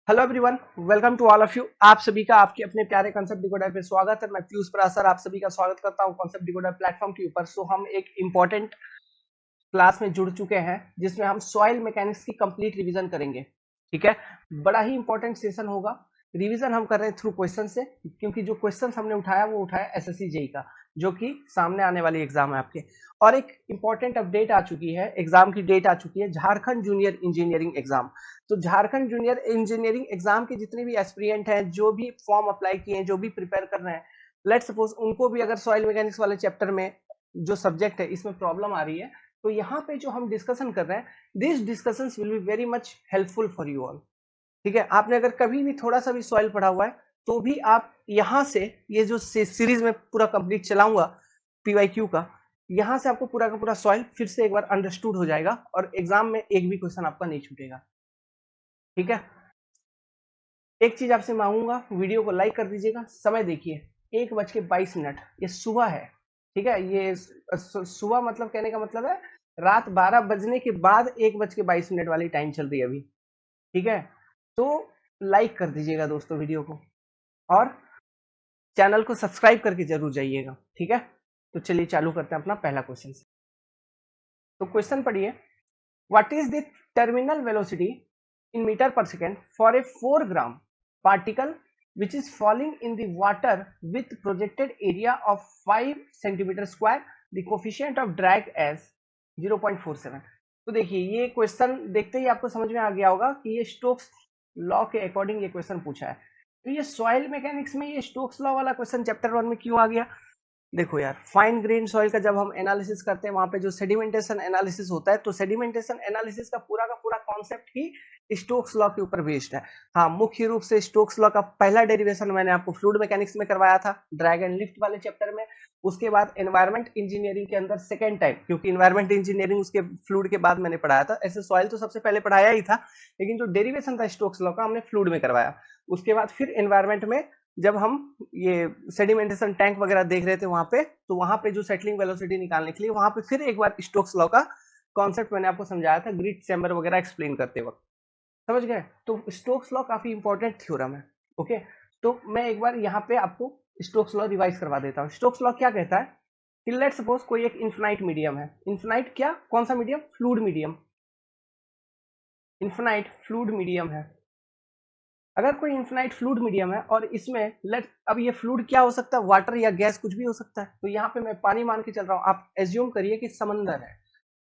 Hello everyone, welcome to all of you. आप सभी का आपके अपने प्यारे कॉन्सेप्ट डिकोडर पे स्वागत है। मैं पीयूष परासर आप सभी का स्वागत करता हूं कॉन्सेप्ट डिकोडर प्लेटफॉर्म के ऊपर। हम एक इम्पोर्टेंट क्लास में जुड़ चुके हैं जिसमें हम सॉइल मैकेनिक्स की कंप्लीट रिवीजन करेंगे। ठीक है, बड़ा ही इंपॉर्टेंट सेशन होगा। रिवीजन हम कर रहे हैं थ्रू क्वेश्चन से, क्योंकि जो क्वेश्चन हमने उठाया वो उठाया एसएससी जेई का, जो कि सामने आने वाली एग्जाम है आपके। और एक इंपॉर्टेंट अपडेट आ चुकी है, एग्जाम की डेट आ चुकी है, झारखंड जूनियर इंजीनियरिंग एग्जाम। तो झारखंड जूनियर इंजीनियरिंग एग्जाम के जितने भी एस्पिरेंट हैं, जो भी फॉर्म अप्लाई किए हैं, जो भी प्रिपेयर कर रहे हैं, लेट सपोज उनको भी अगर सॉइल मैकेनिक्स वाले चैप्टर में जो सब्जेक्ट है इसमें प्रॉब्लम आ रही है, तो यहाँ पे जो हम डिस्कशन कर रहे हैं, this discussions will be very much helpful for you all. ठीक है, आपने अगर कभी भी थोड़ा सा भी सॉइल पढ़ा हुआ है तो भी आप यहाँ से ये जो सीरीज में पूरा कंप्लीट चलाऊंगा पीवाईक्यू का, यहाँ से आपको पूरा का पूरा सॉइल फिर से एक बार अंडरस्टूड हो जाएगा और एग्जाम में एक भी क्वेश्चन आपका नहीं छूटेगा। ठीक है, एक चीज आपसे मांगूंगा, वीडियो को लाइक कर दीजिएगा। समय देखिए 1:22, ये सुबह है। ठीक है, ये सुबह मतलब कहने का मतलब है रात 12 बजने के बाद 1:22 वाली टाइम चल रही है अभी। ठीक है, तो लाइक कर दीजिएगा दोस्तों वीडियो को, और चैनल को सब्सक्राइब करके जरूर जाइएगा। ठीक है, तो चलिए चालू करते हैं अपना पहला क्वेश्चन से। तो क्वेश्चन पढ़िए, what is the terminal velocity in meter per second for a 4 gram particle which is falling in the water with projected area of 5 centimeter square, the coefficient of drag as 0.47। तो देखिए ये question देखते ही आपको समझ में आ गया होगा कि ये स्टोक्स लॉ के अकॉर्डिंग ये क्वेश्चन पूछा है। तो ये सॉइल मैकेनिक्स में ये स्टोक्स लॉ वाला क्वेश्चन चैप्टर 1 में क्यों आ गया? देखो यार, फाइन ग्रेन सॉइल का जब हम एनालिसिस करते हैं, वहां पे जो सेडिमेंटेशन एनालिसिस होता है, तो सेडिमेंटेशन एनालिसिस का पूरा कॉन्सेप्ट ही स्टोक्स लॉ के ऊपर बेस्ड है। हाँ, मुख्य रूप से स्टोक्स लॉ का पहला डेरिवेशन मैंने आपको फ्लूइड मैकेनिक्स में करवाया था, ड्रैग एंड लिफ्ट वाले चैप्टर में। उसके बाद एनवायरमेंट इंजीनियरिंग के अंदर सेकेंड टाइम, क्योंकि एनवायरमेंट इंजीनियरिंग उसके फ्लूइड के बाद मैंने पढ़ाया था। ऐसे सॉइल तो सबसे पहले पढ़ाया ही था, लेकिन जो डेरिवेशन था स्टोक्स लॉ का हमने फ्लूइड में करवाया। उसके बाद फिर एनवायरमेंट में जब हम ये सेडिमेंटेशन टैंक वगैरह देख रहे थे वहां पे, तो वहां पे जो सेटलिंग वेलोसिटी निकालने के लिए वहां पे फिर एक बार स्टोक्स लॉ का कॉन्सेप्ट मैंने आपको समझाया था ग्रिड चैम्बर वगैरह एक्सप्लेन करते वक्त। समझ गए? तो स्टोक्स लॉ काफी इंपॉर्टेंट थ्योरम है। ओके, तो मैं एक बार यहाँ पे आपको स्टोक्स लॉ रिवाइज करवा देता हूँ। स्टोक्स लॉ क्या कहता है कि लेट सपोज कोई एक इन्फिनाइट मीडियम है। इन्फिनाइट क्या, कौन सा medium? Fluid medium. Infinite fluid medium है। अगर कोई इन्फिनाइट फ्लूइड मीडियम है और इसमें लेट, अब ये फ्लूइड क्या हो सकता है? वाटर या गैस, कुछ भी हो सकता है। तो यहाँ पे मैं पानी मान के चल रहा हूँ। आप एज्यूम करिए कि समंदर है,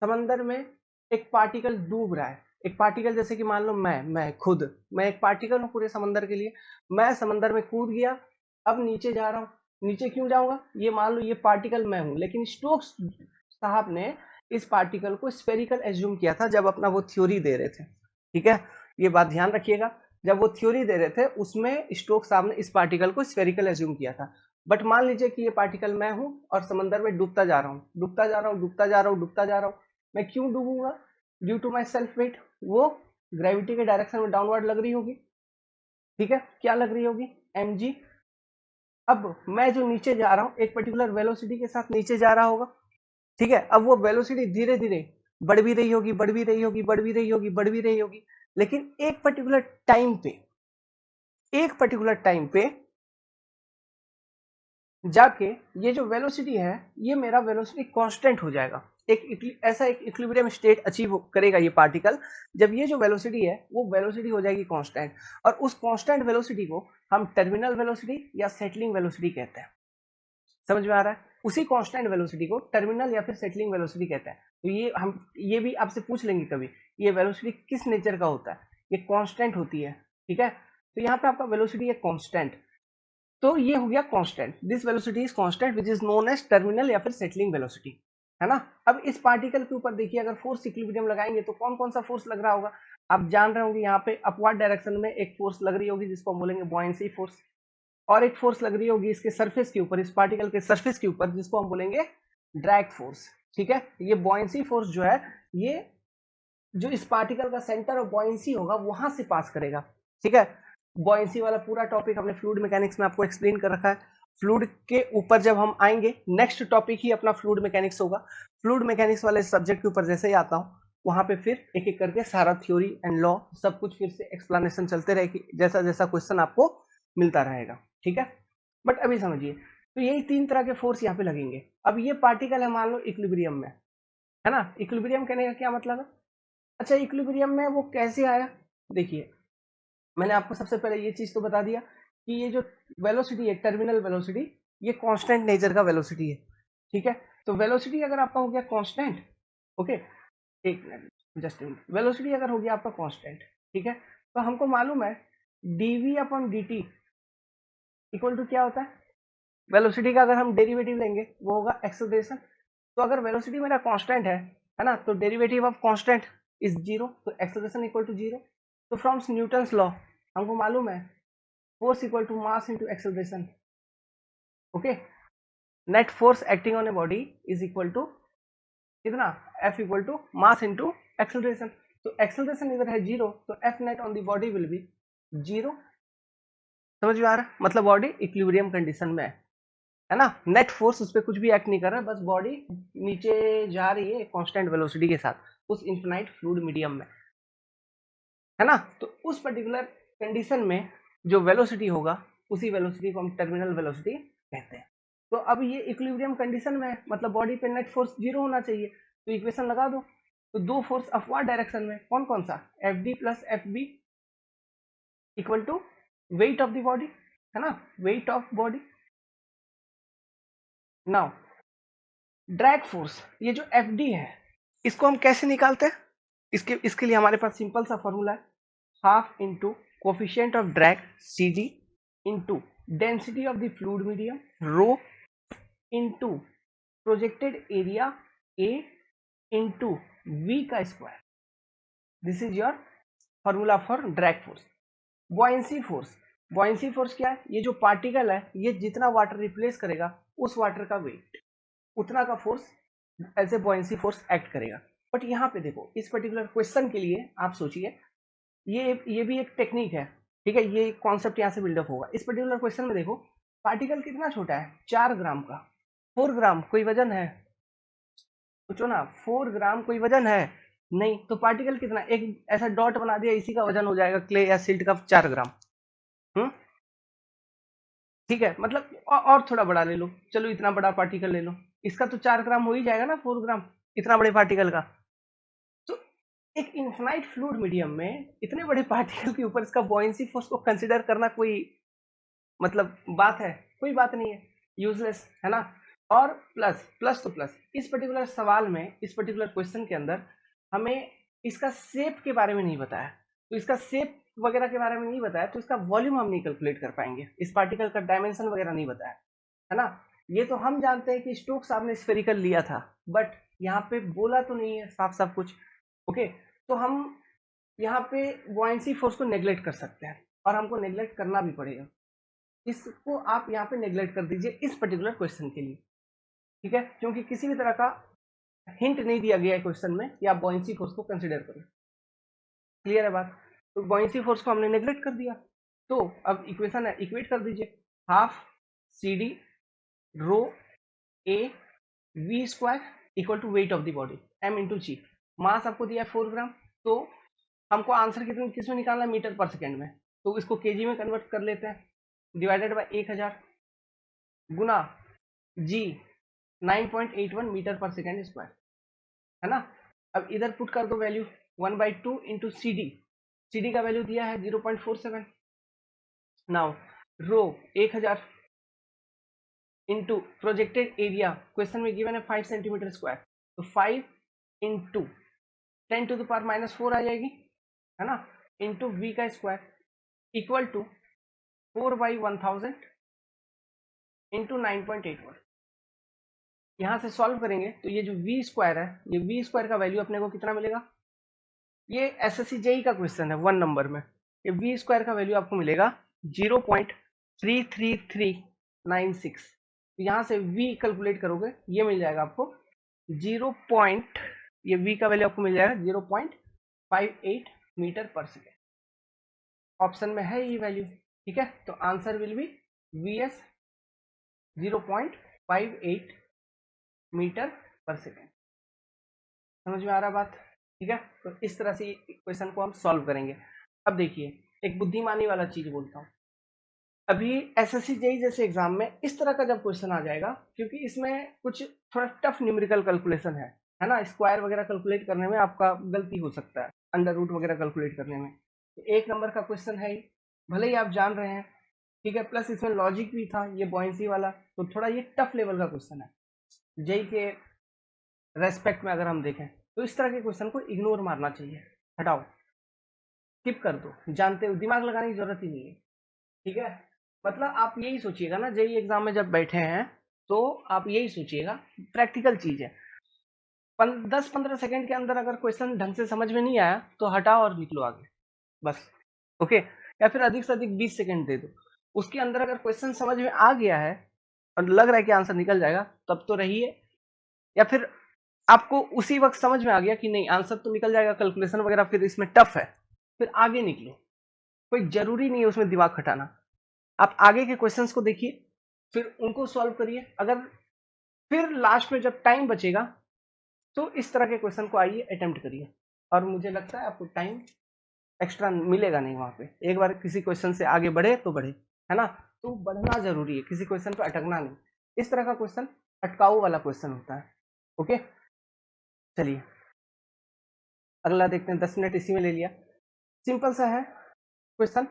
समंदर में एक पार्टिकल डूब रहा है। एक पार्टिकल जैसे कि मान लो मैं खुद, मैं एक पार्टिकल हूँ पूरे समंदर के लिए। मैं समंदर में कूद गया, अब नीचे जा रहा हूँ। नीचे क्यों जाऊंगा? ये मान लो ये पार्टिकल मैं हूँ, लेकिन स्टोक्स साहब ने इस पार्टिकल को स्फेरिकल एज्यूम किया था जब अपना वो थ्योरी दे रहे थे। ठीक है, ये बात ध्यान रखिएगा। जब वो थ्योरी दे रहे थे उसमें स्टोक्स साहब ने इस पार्टिकल को स्फेरिकल एज्यूम किया था। बट मान लीजिए कि ये पार्टिकल मैं हूं और समंदर में डूबता जा रहा हूं, डूबता जा रहा हूं, डूबता जा रहा हूं, डूबता जा रहा हूं। मैं क्यों डूबूंगा? Due to my self weight, वो ग्रेविटी के डायरेक्शन में डाउनवर्ड लग रही होगी। ठीक है, क्या लग रही होगी? mg। अब मैं जो नीचे जा रहा हूँ एक पर्टिकुलर वेलोसिटी के साथ नीचे जा रहा होगा। ठीक है, अब वो वेलोसिटी धीरे धीरे बढ़ भी रही होगी, बढ़ भी रही होगी, बढ़ भी रही होगी, बढ़ भी रही होगी, लेकिन एक पर्टिकुलर टाइम पे जाके ये जो वेलोसिटी है, ये मेरा वेलोसिटी कांस्टेंट हो जाएगा। ऐसा एक इक्विलिब्रियम स्टेट अचीव करेगा ये पार्टिकल, जब ये जो वेलोसिटी है वो वेलोसिटी हो जाएगी कांस्टेंट। और उस कांस्टेंट वेलोसिटी को हम टर्मिनल वेलोसिटी या सेटलिंग वेलोसिटी कहते हैं। समझ में आ रहा है? उसी कांस्टेंट वेलोसिटी को टर्मिनल या फिर सेटलिंग वेलोसिटी कहते हैं। तो ये भी आपसे पूछ लेंगे कभी, ये वेलोसिटी किस नेचर का होता है? ये कांस्टेंट होती है। ठीक है, तो यहाँ पे आपका वेलोसिटी है कांस्टेंट, तो ये हो गया constant. This velocity is constant which is known as terminal या फिर सेटलिंग वेलोसिटी, है ना। अब इस पार्टिकल के ऊपर देखिए, अगर फोर्स इक्विलिब्रियम लगाएंगे तो कौन कौन सा फोर्स लग रहा होगा? आप जान रहे होंगे, यहाँ पे अपवर्ड डायरेक्शन में एक फोर्स लग रही होगी जिसको हम बोलेंगे बॉयंसी फोर्स, और एक फोर्स लग रही होगी इसके सरफेस के ऊपर, इस पार्टिकल के सरफेस के ऊपर, जिसको हम बोलेंगे ड्रैग फोर्स। ठीक है, ये बॉयंसी फोर्स जो है, ये जो इस पार्टिकल का सेंटर ऑफ बॉयंसी होगा वहां से पास करेगा। ठीक है, बॉयंसी वाला पूरा टॉपिक हमने फ्लूइड मैकेनिक्स में आपको एक्सप्लेन कर रखा है। फ्लूइड के ऊपर जब हम आएंगे, नेक्स्ट टॉपिक ही अपना फ्लूइड मैकेनिक्स होगा। फ्लूइड मैकेनिक्स वाले सब्जेक्ट के ऊपर जैसे ही आता हूं, वहां पे फिर एक एक करके सारा थ्योरी एंड लॉ सब कुछ फिर से एक्सप्लेनेशन चलते रहेगी, जैसा जैसा क्वेश्चन आपको मिलता रहेगा, ठीक है। बट अभी समझिए, तो यही 3 तरह के फोर्स यहाँ पे लगेंगे। अब ये पार्टिकल है मान लो इक्विलिब्रियम में, है ना। इक्विलिब्रियम कहने का क्या मतलब है? अच्छा, इक्विलिब्रियम में वो कैसे आया? देखिए, मैंने आपको सबसे पहले ये चीज तो बता दिया कि ये जो वेलोसिटी है, टर्मिनल वेलोसिटी, ये कांस्टेंट नेचर का वेलोसिटी है, ठीक है। तो वेलोसिटी अगर आपका हो गया कांस्टेंट, ओके, एक मिनट, जस्ट मिनट, वेलोसिटी अगर हो गया आपका कांस्टेंट, ठीक है, तो हमको मालूम है dv upon dt equal to क्या होता है? वेलोसिटी का अगर हम डेरिवेटिव लेंगे वो होगा एक्सेलरेशन। तो अगर वेलोसिटी मेरा कांस्टेंट है ना, तो derivative of constant is zero, तो एक्सेलरेशन इक्वल टू जीरो। तो फ्रॉम न्यूटन्स लॉ हमको मालूम है force equal to mass into acceleration, okay. Net force acting on a body is equal to कितना? F equal to mass into acceleration. तो acceleration इधर है zero, तो F net on the body will be zero. समझ में आ रहा है? मतलब बॉडी इक्विलिब्रियम कंडीशन में है ना, नेट फोर्स उस पर कुछ भी एक्ट नहीं कर रहा है, बस बॉडी नीचे जा रही है कांस्टेंट वेलोसिटी के साथ उस इनफिनाइट फ्लूइड मीडियम में, है ना। तो उस पर्टिकुलर कंडीशन में जो वेलोसिटी होगा उसी वेलोसिटी को हम टर्मिनल वेलोसिटी कहते हैं। तो अब ये इक्विलिब्रियम कंडीशन में है, मतलब बॉडी पे नेट फोर्स जीरो होना चाहिए, तो इक्वेशन लगा दो। तो दो फोर्स अपवर्ड डायरेक्शन में, कौन कौन सा? F D plus F B equal to weight of the body, है ना, weight of body. Now drag force, ये जो एफ डी है इसको हम कैसे निकालते हैं? इसके लिए हमारे पास सिंपल सा फॉर्मूला है, half into coefficient of drag C G into density of the fluid medium rho into projected area A into V का square. This is your formula for drag force. Buoyancy force, buoyancy force क्या है? ये जो particle है ये जितना water replace करेगा उस वाटर का वेट उतना का force as a buoyancy force act करेगा। बट यहाँ पे देखो, इस पर्टिकुलर क्वेश्चन के लिए आप सोचिए, ये भी एक टेक्निक है, ठीक है, ये कॉन्सेप्ट यहाँ से बिल्डअप होगा। इस पर्टिकुलर क्वेश्चन में देखो, पार्टिकल कितना छोटा है? 4 ग्राम का। 4 ग्राम कोई वजन है? सोचो ना, 4 ग्राम कोई वजन है? नहीं। तो पार्टिकल कितना, एक ऐसा डॉट बना दिया, इसी का वजन हो जाएगा क्ले या सिल्ट का 4 ग्राम। ठीक है, मतलब और थोड़ा बड़ा ले लो, चलो इतना बड़ा पार्टिकल ले लो, इसका तो 4 ग्राम हो ही जाएगा ना, 4 ग्राम इतना बड़े पार्टिकल का। तो एक इनफिनाइट फ्लूइड मीडियम में इतने बड़े पार्टिकल के ऊपर इसका बॉयंसी फोर्स को कंसिडर करना कोई मतलब बात है? कोई बात नहीं है, यूजलेस, है ना। और प्लस प्लस तो प्लस, इस पर्टिकुलर सवाल में, इस पर्टिकुलर क्वेश्चन के अंदर हमें इसका शेप के बारे में नहीं बताया, तो इसका शेप वगैरह के बारे में नहीं बताया, तो इसका वॉल्यूम हम नहीं कैलकुलेट कर पाएंगे, इस पार्टिकल का डायमेंशन वगैरह नहीं बताया, है ना। ये तो हम जानते हैं कि स्टोक्स साहब ने स्फेरिकल लिया था, बट यहाँ पे बोला तो नहीं है साफ साफ कुछ, ओके। तो हम यहाँ पे बॉयंसी फोर्स को नेग्लेक्ट कर सकते हैं, और हमको नेग्लेक्ट करना भी पड़ेगा। इसको आप यहाँ पे नेग्लेक्ट कर दीजिए इस पर्टिकुलर क्वेश्चन के लिए, ठीक है, क्योंकि किसी भी तरह का हिंट नहीं दिया गया है क्वेश्चन में कि आप बॉयंसी फोर्स को कंसिडर करें। क्लियर है बात? तो बॉयंसी फोर्स को हमने नेग्लेक्ट कर दिया, तो अब इक्वेशन है, इक्वेट कर दीजिए, half C D rho A V square equal to weight of the body M into G. Mass आपको दिया है 4 ग्राम, तो हमको आंसर किसमें निकालना है? मीटर पर सेकेंड में, तो इसको केजी में कन्वर्ट कर लेते हैं, डिवाइडेड बाय 1000 गुना g 9.81 metre per second square, है ना। अब इधर पुट कर दो वैल्यू, 1/2 इंटू सी डी का वैल्यू दिया है 0.47। Now rho 1000 into projected area, question में गिवन है 5 सेंटीमीटर स्क्वायर, तो 5 इंटू 10⁻⁻4 आ जाएगी, है ना, इंटू वी का स्क्वायर इक्वल टू 4/1000 इंटू 9.81। यहाँ से सॉल्व करेंगे तो ये जो वी स्क्वायर है, ये वी स्क्वायर का वैल्यू अपने को कितना मिलेगा? ये एसएससी जेई का क्वेश्चन है 1 नंबर में, ये वी स्क्वायर का वैल्यू आपको मिलेगा 0.33396। यहाँ से वी कैलकुलेट करोगे, ये मिल जाएगा आपको 0. ये वी का वैल्यू आपको मिल जाएगा 0.58 मीटर पर सेकेंड। ऑप्शन में है ये वैल्यू, ठीक है। तो answer will be V S 0.58 metre per second. समझ में आ रहा बात? ठीक है, तो इस तरह से क्वेश्चन को हम सॉल्व करेंगे। अब देखिए, एक बुद्धिमानी वाला चीज बोलता हूँ। अभी एसएससी जेई जैसे एग्जाम में इस तरह का जब क्वेश्चन आ जाएगा, क्योंकि इसमें कुछ थोड़ा टफ न्यूमेरिकल कैलकुलेशन है ना, स्क्वायर वगैरह कैलकुलेट करने में आपका गलती हो सकता है, अंडर रूट वगैरह कैलकुलेट करने में। तो 1 नंबर का क्वेश्चन है ही, भले ही आप जान रहे हैं, ठीक है, प्लस इसमें लॉजिक भी था, ये बॉयंसी वाला, तो थोड़ा ये टफ लेवल का क्वेश्चन है जेई के रेस्पेक्ट में। अगर हम देखें तो इस तरह के क्वेश्चन को इग्नोर मारना चाहिए, हटाओ, स्किप कर दो, जानते हो दिमाग लगाने की जरूरत ही नहीं है। ठीक है, मतलब आप यही सोचिएगा ना, जेई एग्जाम में जब बैठे हैं तो आप यही सोचिएगा, प्रैक्टिकल चीज है। 10-15 सेकंड के अंदर अगर क्वेश्चन ढंग से समझ में नहीं आया तो हटाओ और निकलो आगे, बस। ओके, या फिर अधिक से अधिक 20 सेकंड दे दो, उसके अंदर अगर क्वेश्चन समझ में आ गया है और लग रहा है कि आंसर निकल जाएगा, तब तो रहिए। या फिर आपको उसी वक्त समझ में आ गया कि नहीं आंसर तो निकल जाएगा, कैलकुलेशन वगैरह फिर इसमें टफ है, फिर आगे निकलो, कोई जरूरी नहीं है उसमें दिमाग खटाना। आप आगे के क्वेश्चंस को देखिए, फिर उनको सॉल्व करिए। अगर फिर लास्ट में जब टाइम बचेगा तो इस तरह के क्वेश्चन को आइए अटेम्प्ट करिए, और मुझे लगता है आपको टाइम एक्स्ट्रा मिलेगा नहीं वहां पे। एक बार किसी क्वेश्चन से आगे बढ़े तो बढ़े, है ना, तो बढ़ना जरूरी है, किसी क्वेश्चन पे अटकना नहीं। इस तरह का क्वेश्चन अटकाऊ वाला क्वेश्चन होता है। ओके, चलिए अगला देखते हैं। 10 मिनट इसी में ले लिया, सिंपल सा है question.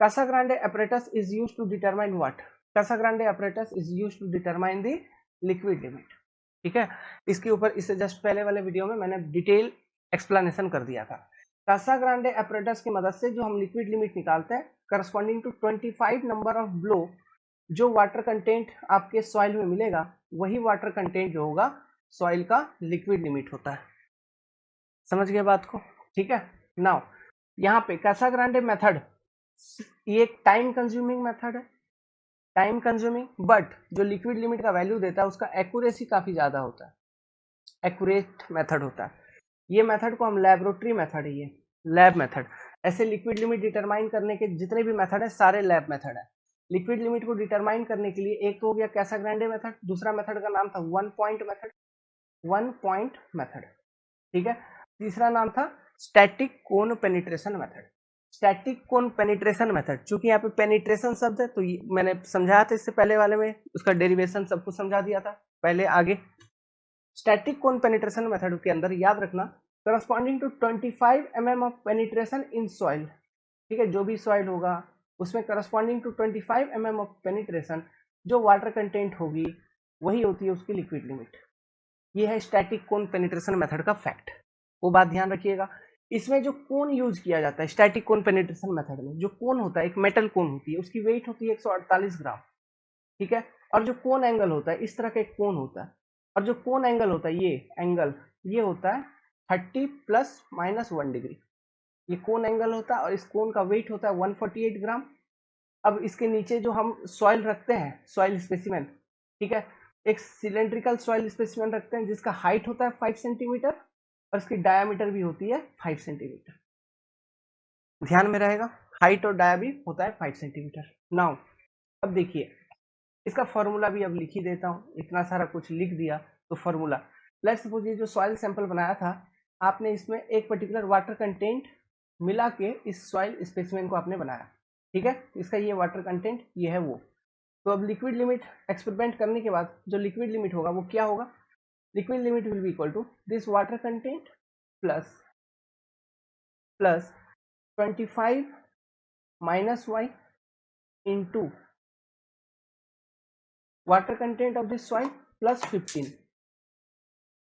Casagrande apparatus is used to determine what? Casagrande apparatus is used to determine the liquid limit। ठीक है, इसके ऊपर इससे जस्ट पहले वाले वीडियो में मैंने डिटेल एक्सप्लेनेशन कर दिया था। कासाग्रांडे apparatus की मदद से जो हम लिक्विड लिमिट निकालते हैं, corresponding to 25 number of blow, जो वाटर कंटेंट आपके सॉइल में मिलेगा, वही वाटर कंटेंट जो होगा सॉइल का लिक्विड लिमिट होता है। समझ गए बात को? ठीक है, नाउ यहाँ पे कासाग्रांडे मेथड, ये एक टाइम कंज्यूमिंग मेथड है, टाइम कंज्यूमिंग, बट जो लिक्विड लिमिट का वैल्यू देता है उसका एक्यूरेसी काफी ज्यादा होता है, एक्यूरेट मेथड होता है। ये मेथड को हम लेबोरेटरी मेथड है, ये लैब मेथड। ऐसे लिक्विड लिमिट डिटरमाइन करने के जितने भी मेथड है सारे लैब मेथड है। लिक्विड लिमिट को डिटरमाइन करने के लिए एक तो हो गया कैसाग्रांडे मेथड, दूसरा मेथड का नाम था one point method, one point method, ठीक है। तीसरा नाम था static cone penetration method. Static cone penetration method, चूंकि यहाँ पे पेनिट्रेशन शब्द है तो मैंने समझाया था इससे पहले वाले में, उसका डेरिवेशन सबको समझा दिया था पहले। आगे स्टैटिक कोन पेनिट्रेशन मेथड के अंदर याद रखना, corresponding to 25 mm of penetration in soil, ठीक है, जो भी सॉइल होगा उसमें corresponding to 25 mm of penetration जो वाटर कंटेंट होगी वही होती है उसकी लिक्विड लिमिट। ये है स्टैटिक कोन पेनिट्रेशन मेथड का फैक्ट, वो बात ध्यान रखिएगा। इसमें जो कोन यूज किया जाता है स्टैटिक कोन पेनिट्रेशन मेथड में, जो कोन होता है एक मेटल कोन होती है, उसकी वेट होती है 148 ग्राम, ठीक है। और जो कोन एंगल होता है, इस तरह का एक कोन होता है, और जो कोन एंगल होता है ये एंगल, ये होता है 30 ± 1 डिग्री, ये कोन एंगल होता है, और इस कोन का वेट होता है 148 ग्राम। अब इसके नीचे जो हम सॉइल रखते हैं, सॉइल स्पेसिमेन, ठीक है, एक सिलेंड्रिकल सॉइल स्पेसिमेन रखते हैं जिसका हाइट होता है 5 सेंटीमीटर और इसकी डायामीटर भी होती है 5 सेंटीमीटर। ध्यान में रहेगा, हाइट और डाया भी होता है 5 सेंटीमीटर। नाउ अब देखिए, इसका फॉर्मूला भी अब लिख ही देता हूँ, इतना सारा कुछ लिख दिया तो फॉर्मूला। लेट्स सपोज ये जो सॉइल सैंपल बनाया था आपने, इसमें एक पर्टिकुलर वाटर कंटेंट मिला के इस सॉइल स्पेसिमेन को आपने बनाया, ठीक है, इसका ये वाटर कंटेंट ये है वो। तो अब लिक्विड लिमिट एक्सपेरिमेंट करने के बाद जो लिक्विड लिमिट होगा वो क्या होगा, liquid limit will be equal to this water content plus 25 - y into water content of this soil plus 15,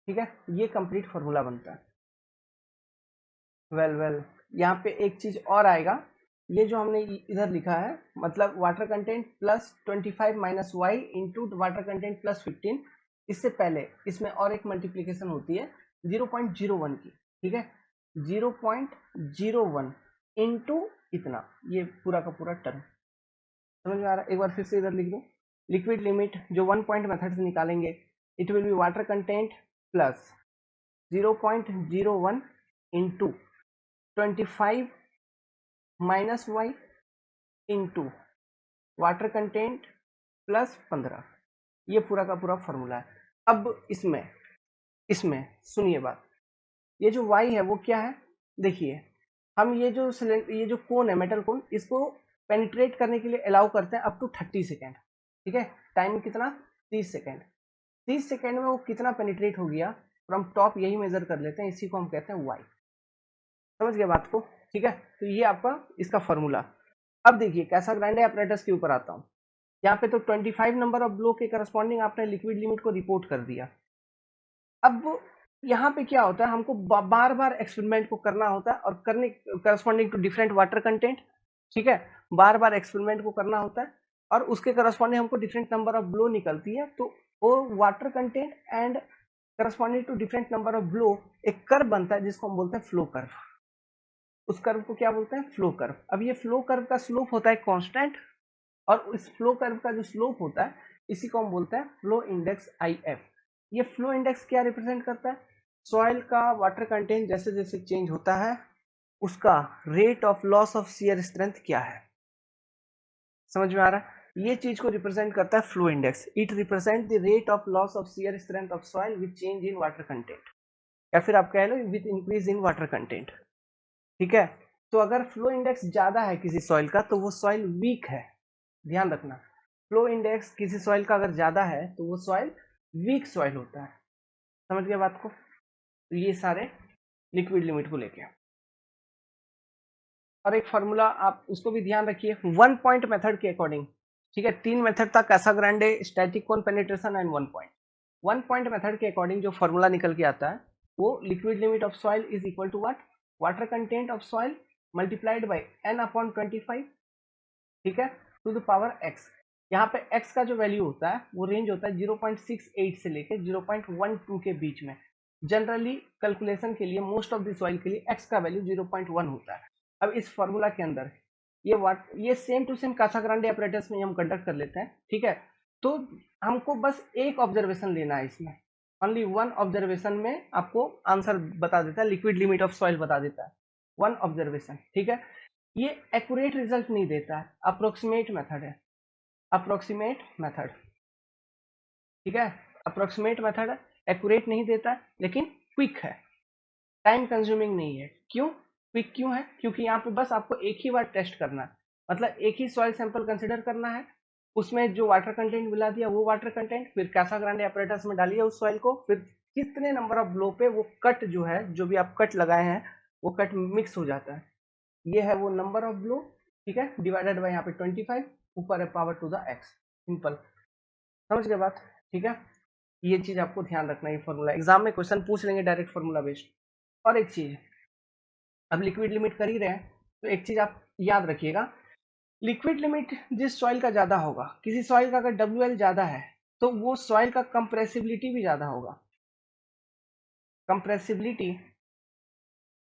ठीक है, ये कंप्लीट फॉर्मूला बनता है। वेल यहाँ पे एक चीज और आएगा, ये जो हमने इधर लिखा है, मतलब water content plus 25 - y into water content plus 15, इससे पहले इसमें और एक मल्टीप्लीकेशन होती है 0.01 की, ठीक है, 0.01 इंटू इतना, ये पूरा का पूरा टर्म समझ में आ रहा है? एक बार फिर से इधर लिख दो, लिक्विड लिमिट जो वन पॉइंट मेथड से निकालेंगे, it will B water content plus 0.01 into 25 - y into water content plus 15, ये पूरा का पूरा फॉर्मूला है। अब इसमें इसमें सुनिए बात, ये जो y है वो क्या है, देखिए हम ये जो कोन है, मेटल कोन, इसको पेनिट्रेट करने के लिए अलाउ करते हैं अप टू 30 सेकेंड। ठीक है, टाइम कितना, 30 सेकेंड। 30 सेकेंड में वो कितना पेनिट्रेट हो गया फ्रॉम टॉप, यही मेजर कर लेते हैं, इसी को हम कहते हैं y। समझ गए बात को? ठीक है, तो ये आपका इसका फॉर्मूला। अब देखिए कैसा ग्राइंडर apparatus के ऊपर आता हूँ। यहाँ पे तो 25 नंबर ऑफ ब्लो के करस्पॉन्डिंग आपने लिक्विड लिमिट को रिपोर्ट कर दिया। अब यहाँ पे क्या होता है, हमको बार बार एक्सपेरिमेंट को करना होता है और करने corresponding to different water content. ठीक है, बार बार एक्सपेरिमेंट को करना होता है और उसके करस्पॉन्डिंग हमको डिफरेंट नंबर ऑफ ब्लो निकलती है। तो वो water content and corresponding to different number of blow एक कर्व बनता है जिसको हम बोलते हैं फ्लो कर्व। उस कर्व को क्या बोलते हैं, फ्लो कर्व। अब ये फ्लो कर्व का स्लोप होता है कांस्टेंट, और इस फ्लो कर्व का जो स्लोप होता है इसी को हम बोलते हैं फ्लो इंडेक्स IF। ये फ्लो इंडेक्स क्या रिप्रेजेंट करता है, सॉइल का वाटर कंटेंट जैसे जैसे चेंज होता है उसका rate of loss of shear strength क्या है। समझ में आ रहा है? ये चीज को रिप्रेजेंट करता है flow index. It represent the rate of loss of shear strength of soil with change in water content, या फिर आप कह लो with increase in water content. ठीक है, तो अगर फ्लो इंडेक्स ज्यादा है किसी सॉइल का तो वो सॉइल वीक है। ध्यान रखना, फ्लो इंडेक्स किसी सॉइल का अगर ज्यादा है तो वो सॉइल वीक सॉइल होता है। समझ गए बात को? तो ये सारे लिक्विड लिमिट को लेके, और एक फॉर्मूला आप उसको भी ध्यान रखिए, 1 पॉइंट मेथड के अकॉर्डिंग। ठीक है, 3 मेथड था, Casagrande, static cone penetration and 1 point. 1 point method के अकॉर्डिंग जो फॉर्मूला निकल के आता है वो liquid limit of soil is equal to what, water content of soil multiplied by n/25। ठीक है, टू द पावर x। यहाँ पे x का जो वैल्यू होता है वो रेंज होता है 0.68 से लेके 0.12 के बीच में। जनरली कैलकुलेशन के लिए मोस्ट ऑफ द सॉइल के लिए x का वैल्यू 0.1 होता है। अब इस फॉर्मूला के अंदर ये same to same Casagrande operators में हम कंडक्ट कर लेते हैं। ठीक है, तो हमको बस एक ऑब्जर्वेशन लेना है इसमें, ओनली वन ऑब्जर्वेशन में आपको आंसर बता देता है, लिक्विड लिमिट ऑफ सॉइल बता देता है, वन ऑब्जर्वेशन। ठीक है, ये एक्यूरेट रिजल्ट नहीं देता है, अप्रोक्सीमेट मेथड है, अप्रोक्सीमेट मेथड। ठीक है, अप्रोक्सीमेट मेथड है, एक्यूरेट नहीं देता है लेकिन क्विक है, टाइम कंज्यूमिंग नहीं है। क्यों क्विक क्यों है, क्योंकि यहाँ पे बस आपको एक ही बार टेस्ट करना है, मतलब एक ही सॉइल सैंपल कंसिडर करना है, उसमें जो वाटर कंटेंट मिला दिया वो वाटर कंटेंट, फिर कैसा ग्रांडे apparatus में डालिए उस सॉइल को, फिर कितने नंबर ऑफ ब्लो पे वो कट जो है, जो भी आप कट लगाए हैं वो कट मिक्स हो जाता है, ये है वो नंबर ऑफ ब्लो। ठीक है, डिवाइडेड बाय यहाँ पे 25, ऊपर है power to the x। Simple, समझ गए बात? ठीक है, ये चीज आपको ध्यान रखना है, फॉर्मूला एग्जाम में क्वेश्चन पूछ लेंगे डायरेक्ट फॉर्मूला बेस्ड। और एक चीज, अब लिक्विड लिमिट कर ही रहे हैं तो एक चीज आप याद रखिएगा, लिक्विड लिमिट जिस सॉइल का ज्यादा होगा, किसी सॉइल का अगर WL ज्यादा है तो वो सॉइल का कंप्रेसिबिलिटी भी ज्यादा होगा, कंप्रेसिबिलिटी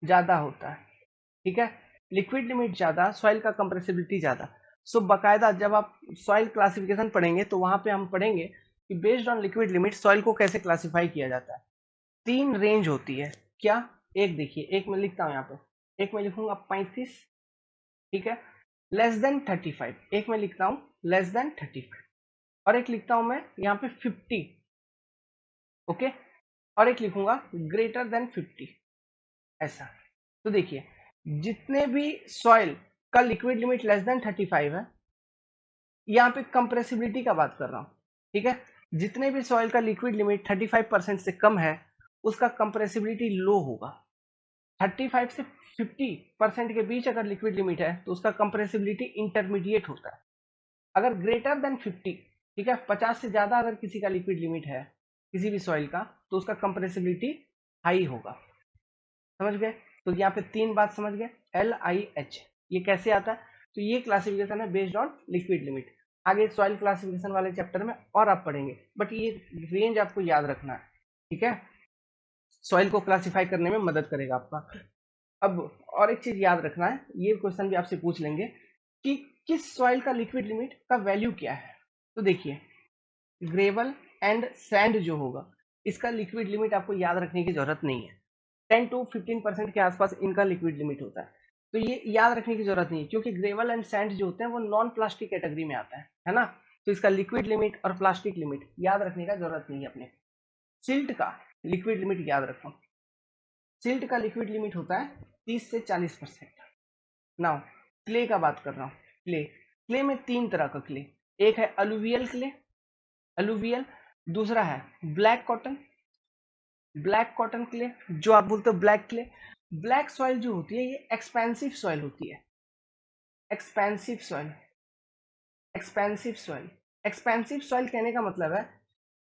ज्यादा होता है। ठीक है, लिक्विड लिमिट ज्यादा, सॉइल का कंप्रेसिबिलिटी ज्यादा। सो बकायदा जब आप सॉइल क्लासिफिकेशन पढ़ेंगे तो वहां पे हम पढ़ेंगे कि based on liquid limit soil को कैसे क्लासिफाई किया जाता है। 3 रेंज होती है क्या, एक देखिए, एक मैं लिखता हूँ यहाँ पे, एक मैं लिखूंगा 35। ठीक है, लेस देन 35, एक मैं लिखता हूँ लेस देन 35, और एक लिखता हूं मैं यहाँ पे 50। ओके, और एक लिखूंगा ग्रेटर देन 50, ऐसा। तो देखिए, जितने भी सॉइल का लिक्विड लिमिट लेस देन 35 है, यहाँ पे कंप्रेसिबिलिटी का बात कर रहा हूँ। ठीक है, जितने भी सॉइल का लिक्विड लिमिट 35% से कम है उसका कंप्रेसिबिलिटी लो होगा। 35 से 50% के बीच अगर लिक्विड लिमिट है तो उसका कंप्रेसिबिलिटी इंटरमीडिएट होता है। अगर ग्रेटर देन 50, ठीक है, 50 से ज्यादा अगर किसी का लिक्विड लिमिट है किसी भी सॉइल का तो उसका कंप्रेसिबिलिटी हाई होगा। समझ गए? तो यहाँ पे 3 बात समझ गए, LIH ये कैसे आता है, तो ये क्लासिफिकेशन है बेस्ड ऑन लिक्विड लिमिट। आगे सॉइल क्लासिफिकेशन वाले चैप्टर में और आप पढ़ेंगे, बट ये रेंज आपको याद रखना है। ठीक है, सॉइल को क्लासिफाई करने में मदद करेगा आपका। अब और एक चीज याद रखना है, ये क्वेश्चन भी आपसे पूछ लेंगे कि किस सॉइल का लिक्विड लिमिट का वैल्यू क्या है। तो देखिए, ग्रेवल एंड सैंड जो होगा इसका लिक्विड लिमिट आपको याद रखने की जरूरत नहीं है, 10 to 15% के आसपास इनका लिक्विड लिमिट होता है। तो ये याद रखने की जरूरत नहीं है क्योंकि ग्रेवल एंड सैंड जो होते हैं वो नॉन प्लास्टिक कैटेगरी में आता है ना, तो इसका लिक्विड लिमिट और प्लास्टिक लिमिट याद रखने का जरूरत नहीं है अपने। सिल्ट का लिक्विड लिमिट याद रखो, सिल्ट का लिक्विड लिमिट होता है 30 से 40%। नाउ क्ले का बात कर रहा हूँ। क्ले में 3 तरह का क्ले, एक है अलुवियल क्ले, अलुवियल, दूसरा है ब्लैक कॉटन क्ले, जो आप बोलते हो ब्लैक क्ले। ब्लैक सॉइल जो होती है ये एक्सपेंसिव सॉइल होती है, एक्सपेंसिव सॉइल कहने का मतलब है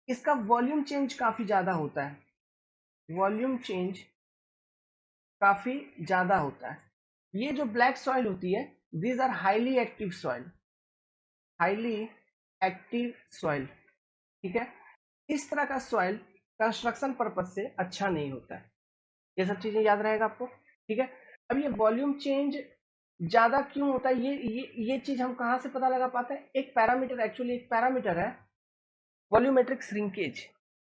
इसका वॉल्यूम चेंज काफी ज्यादा होता है, वॉल्यूम चेंज काफी ज्यादा होता है। ये जो ब्लैक सॉइल होती है, these are highly active soil, ठीक है। इस तरह का सॉइल कंस्ट्रक्शन पर्पज से अच्छा नहीं होता है। ये सब चीजें याद रहेगा आपको, ठीक है। अब ये वॉल्यूम चेंज ज्यादा क्यों होता है, ये चीज हम कहां से पता लगा पाते हैं? एक पैरामीटर है वॉल्यूमेट्रिक श्रिंकेज,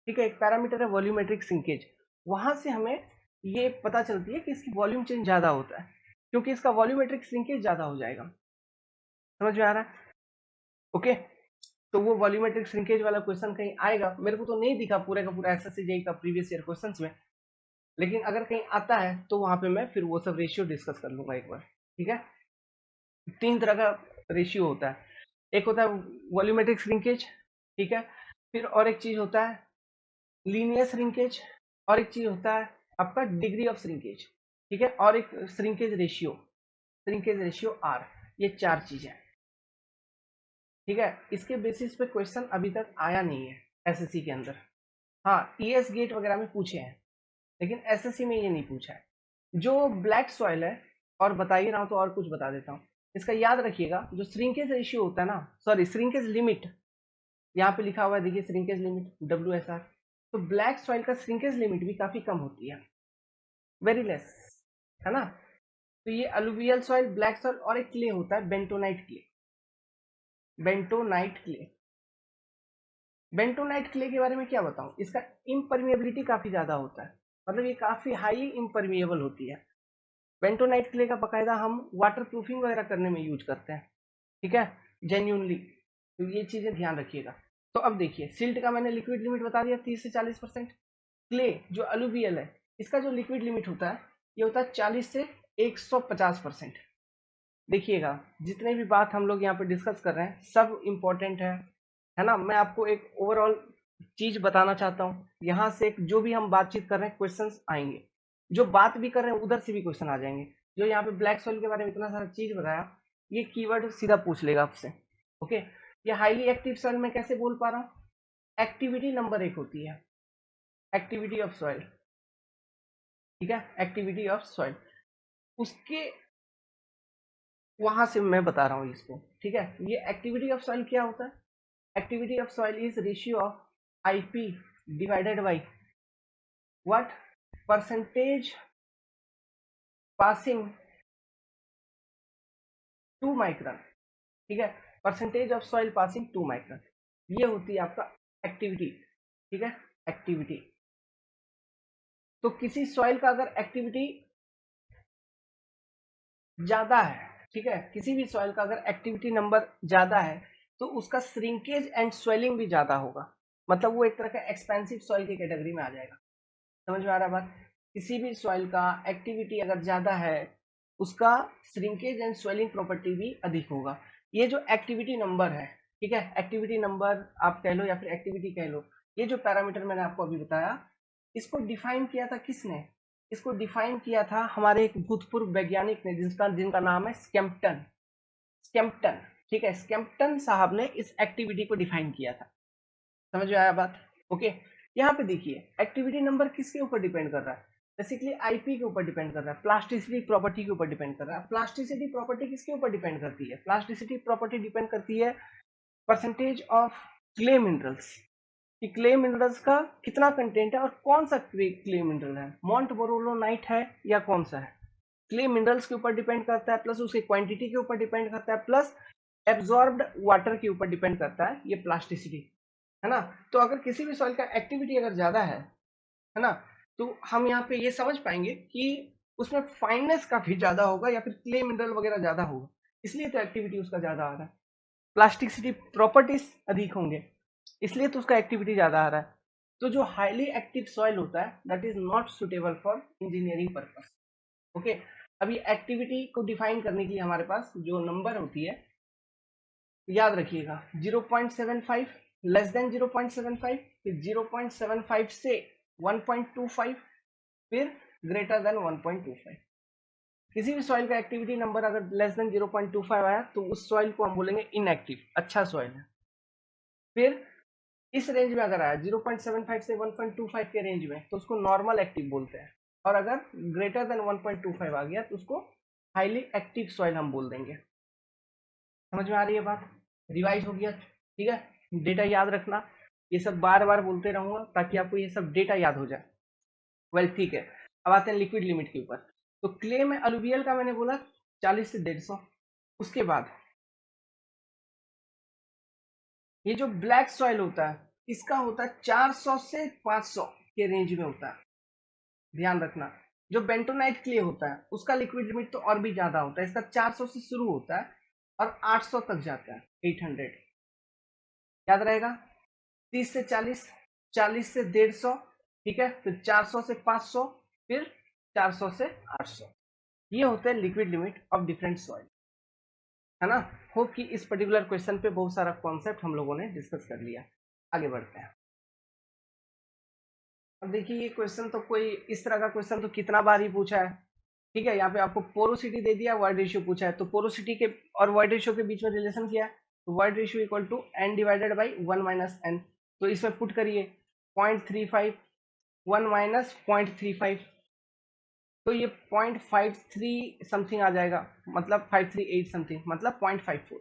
ठीक है, एक पैरामीटर है वॉल्यूमेट्रिक श्रिंकेज। वहां से हमें ये पता चलती है कि इसकी वॉल्यूम चेंज ज्यादा होता है, क्योंकि इसका वॉल्यूमेट्रिक श्रिंकेज ज्यादा हो जाएगा। समझ में आ रहा है? ओके, तो वो वॉल्यूमेट्रिक श्रिंकेज वाला क्वेश्चन कहीं आएगा, मेरे को तो नहीं दिखा पूरे का पूरा एसएससी का प्रीवियस ईयर क्वेश्चंस में, लेकिन अगर कहीं आता है तो वहां पे मैं फिर वो सब रेशियो डिस्कस कर लूंगा एक बार, ठीक है। 3 तरह का रेशियो होता है, एक होता है वॉल्यूमेट्रिक श्रिंकेज, ठीक है, फिर और एक चीज होता है लीनियर श्रिंकेज, और एक चीज होता है आपका डिग्री ऑफ श्रिंकेज, ठीक है, और एक श्रिंकेज रेशियो आर। ये 4 चीजें, ठीक है। इसके बेसिस पे क्वेश्चन अभी तक आया नहीं है एसएससी के अंदर। हाँ, ईएस गेट वगैरह में पूछे हैं, लेकिन एसएससी में ये नहीं पूछा है। जो ब्लैक सॉइल है, और बता ही रहा हूं तो और कुछ बता देता हूं, इसका याद रखिएगा, जो श्रिंकेज रेशियो होता है ना, सॉरी श्रिंकेज लिमिट, यहाँ पे लिखा हुआ है देखिए श्रिंकेज लिमिट WSR, तो ब्लैक सॉइल का श्रिंकेज लिमिट भी काफी कम होती है, वेरी लेस, है ना। तो ये अलुवियल सॉइल, ब्लैक सॉइल, और एक क्ले होता है बेंटोनाइट क्ले के बारे में क्या बताऊं, इसका इम्परमिएबिलिटी काफी ज्यादा होता है, मतलब ये काफी हाईली इम्परमिएबल होती है। बेंटोनाइट क्ले का बकायदा हम वाटर प्रूफिंग वगैरह करने में यूज करते हैं, ठीक है, जेन्यूनली, तो ये चीजें ध्यान रखिएगा। तो अब देखिए, सिल्ट का मैंने लिक्विड लिमिट बता दिया 30 से 40%। क्ले जो अलुवियल है, इसका जो लिक्विड लिमिट होता है ये होता है 40 से 150%। देखिएगा, जितने भी बात हम लोग यहाँ पे डिस्कस कर रहे हैं सब इम्पोर्टेंट है ना। मैं आपको एक ओवरऑल चीज बताना चाहता हूँ, यहाँ से जो भी हम बातचीत कर रहे हैं क्वेश्चंस आएंगे, जो बात भी कर रहे हैं उधर से भी क्वेश्चन आ जाएंगे। जो यहाँ पे ब्लैक सॉइल के बारे में इतना सारा चीज बताया, ये कीवर्ड सीधा पूछ लेगा आपसे, ओके। ये हाईली एक्टिव सॉइल में कैसे बोल पा रहा हूँ, एक्टिविटी नंबर 1 होती है एक्टिविटी ऑफ सॉइल, ठीक है, एक्टिविटी ऑफ सॉइल, उसके वहां से मैं बता रहा हूँ इसको, ठीक है। ये एक्टिविटी ऑफ सॉइल क्या होता है, activity of soil is ratio of IP divided by what, percentage passing to micron, ठीक है, percentage of soil passing to micron, ये होती है आपका एक्टिविटी, ठीक है, एक्टिविटी। तो किसी सॉइल का अगर एक्टिविटी ज्यादा है, ठीक है, किसी भी सॉइल का अगर एक्टिविटी नंबर ज्यादा है तो उसका श्रिंकेज एंड स्वेलिंग भी ज्यादा होगा, मतलब वो एक तरह का एक्सपेंसिव सॉइल की कैटेगरी में आ जाएगा। समझ में आ रहा बात? किसी भी सॉइल का एक्टिविटी अगर ज्यादा है, उसका श्रिंकेज एंड स्वेलिंग प्रॉपर्टी भी अधिक होगा। ये जो एक्टिविटी नंबर है, ठीक है, एक्टिविटी नंबर आप कह लो या फिर एक्टिविटी कह लो, ये जो पैरामीटर मैंने आपको अभी बताया, इसको डिफाइन किया था किसने? इसको डिफाइन किया था हमारे एक भूतपूर्व वैज्ञानिक ने, जिनका नाम है स्कैम्पटन, ठीक है, स्कैम्पटन साहब ने इस एक्टिविटी को डिफाइन किया था। समझ में आया बात? ओके, यहाँ पे देखिए एक्टिविटी नंबर किसके ऊपर डिपेंड कर रहा है, बेसिकली आईपी के ऊपर डिपेंड कर रहा है, प्लास्टिसिटी प्रॉपर्टी के ऊपर डिपेंड कर रहा है। प्लास्टिसिटी प्रॉपर्टी किसके ऊपर डिपेंड करती है? प्लास्टिसिटी प्रॉपर्टी डिपेंड करती है परसेंटेज ऑफ क्ले मिनरल्स, कि क्ले मिनरल्स का कितना कंटेंट है और कौन सा क्ले मिनरल है, मोंटमोरोलोनाइट है या कौन सा है। क्ले मिनरल्स के ऊपर डिपेंड करता है, प्लस उसके क्वांटिटी के ऊपर डिपेंड करता है, प्लस एब्जॉर्ब्ड वाटर के ऊपर डिपेंड करता है ये प्लास्टिसिटी, है ना। तो अगर किसी भी सॉइल का एक्टिविटी अगर ज्यादा है ना, तो हम यहाँ पे ये समझ पाएंगे कि उसमें फाइननेस काफी ज्यादा होगा या फिर क्ले मिनरल वगैरह ज्यादा होगा, इसलिए तो एक्टिविटी उसका ज्यादा आ रहा है। प्लास्टिसिटी प्रॉपर्टीज अधिक होंगे, इसलिए तो उसका एक्टिविटी ज्यादा आ रहा है। तो जो हाईली एक्टिव सॉइल होता है that is not suitable for engineering purpose. Okay, अभी एक्टिविटी को डिफाइन करने के लिए हमारे पास जो नंबर होती है याद रखिएगा 0.75, लेस देन 0.75, फिर 0.75 से 1.25, फिर ग्रेटर देन 1.25। किसी भी सॉइल का एक्टिविटी नंबर अगर लेस देन 0.25 आया तो उस सॉइल को हम बोलेंगे इनएक्टिव, अच्छा सॉइल है। फिर इस रेंज में अगर आया 0.75 से 1.25 के रेंज में तो उसको नॉर्मल एक्टिव बोलते हैं, और अगर ग्रेटर देन 1.25 आ गया तो उसको हाईली एक्टिव सॉइल हम बोल देंगे। समझ में आ रही है बात? रिवाइज हो गया, ठीक है। डेटा याद रखना, ये सब बार बार बोलते रहूंगा ताकि आपको ये सब डेटा याद हो जाए। वेल ठीक है, अब आते हैं लिक्विड लिमिट के ऊपर। तो क्ले में अलुवियल का मैंने बोला 40 से 150। उसके बाद ये जो ब्लैक सॉइल होता है इसका होता है 400 से 500 के रेंज में होता है, ध्यान रखना। जो बेंटोनाइट क्ले होता है उसका लिक्विड लिमिट तो और भी ज्यादा होता है, इसका 400 से शुरू होता है और 800 तक जाता है, 800। याद रहेगा, 30 से 40, 40 से 150, ठीक है, फिर 400 से 500, फिर 400 से 800। ये होते हैं liquid limit of different soil, है ना। होप कि इस पर्टिकुलर क्वेश्चन पे बहुत सारा कॉन्सेप्ट हम लोगों ने डिस्कस कर लिया। आगे बढ़ते हैं। अब देखिए ये क्वेश्चन तो कोई इस तरह का क्वेश्चन तो कितना बार ही पूछा है, ठीक है। यहाँ पे आपको पोरोसिटी दे दिया, वॉइड रेशियो पूछा है, तो पोरोसिटी के और वॉइड रेशियो के बीच में रिलेशन किया है, तो void ratio equal to n divided by 1 minus n। तो इसमें पुट करिए 0.35, 1 माइनस 0.35, तो ये 0.53 समथिंग आ जाएगा, मतलब 538 समथिंग, मतलब 0.54।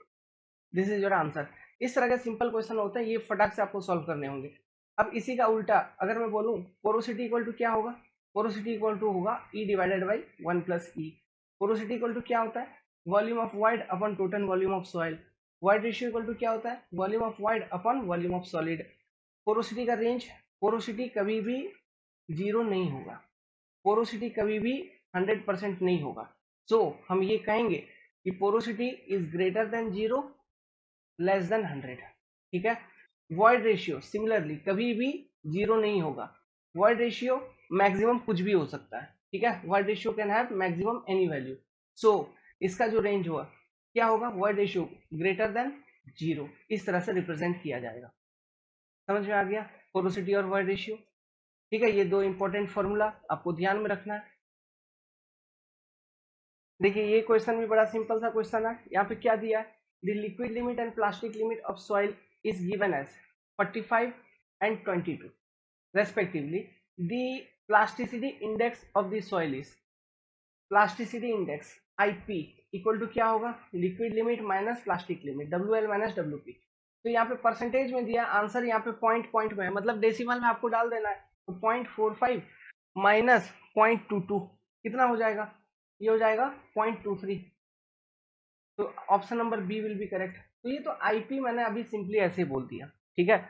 This is your answer. इस तरह के सिंपल क्वेश्चन होते हैं, ये फटाक से आपको सॉल्व करने होंगे। अब इसी का उल्टा अगर मैं बोलूं पोरोसिटी इक्वल टू क्या होगा, पोरोसिटी इक्वल टू होगा E divided by 1 plus e. Porosity equal to क्या होता है, volume of void upon total volume of soil. Void ratio equal to क्या होता है, volume of void upon volume of solid. Porosity का range, porosity कभी भी जीरो नहीं होगा, पोरोसिटी कभी भी 100% नहीं होगा। सो हम ये कहेंगे कि porosity is greater than zero, less than 100, ठीक है। वॉइड रेशियो सिमिलरली कभी भी जीरो नहीं होगा, वॉइड रेशियो मैक्सिमम कुछ भी हो सकता है, ठीक है। Void ratio can have maximum any value. So इसका जो रेंज हुआ क्या होगा, void ratio greater than zero, इस तरह से रिप्रेजेंट किया जाएगा। समझ में आ गया पोरोसिटी और वॉइड रेशियो, ठीक है। ये दो इंपॉर्टेंट फॉर्मूला आपको ध्यान में रखना है। देखिए ये क्वेश्चन भी बड़ा सिंपल सा क्वेश्चन है। यहाँ पे क्या दिया है, the liquid limit and plastic limit of soil is given as 45 and 22 respectively. The plasticity index of the soil is, plasticity index IP equal to क्या होगा, liquid limit minus plastic limit, WL minus WP। तो यहाँ पे percentage में दिया, answer यहाँ पे point point में है, मतलब डेसिमल में आपको डाल देना है। तो 0.45 माइनस 0.22 कितना हो जाएगा, ये हो जाएगा 0.23। तो option number B will be correct. तो ये तो IP मैंने अभी सिंपली ऐसे ही बोल दिया, ठीक है।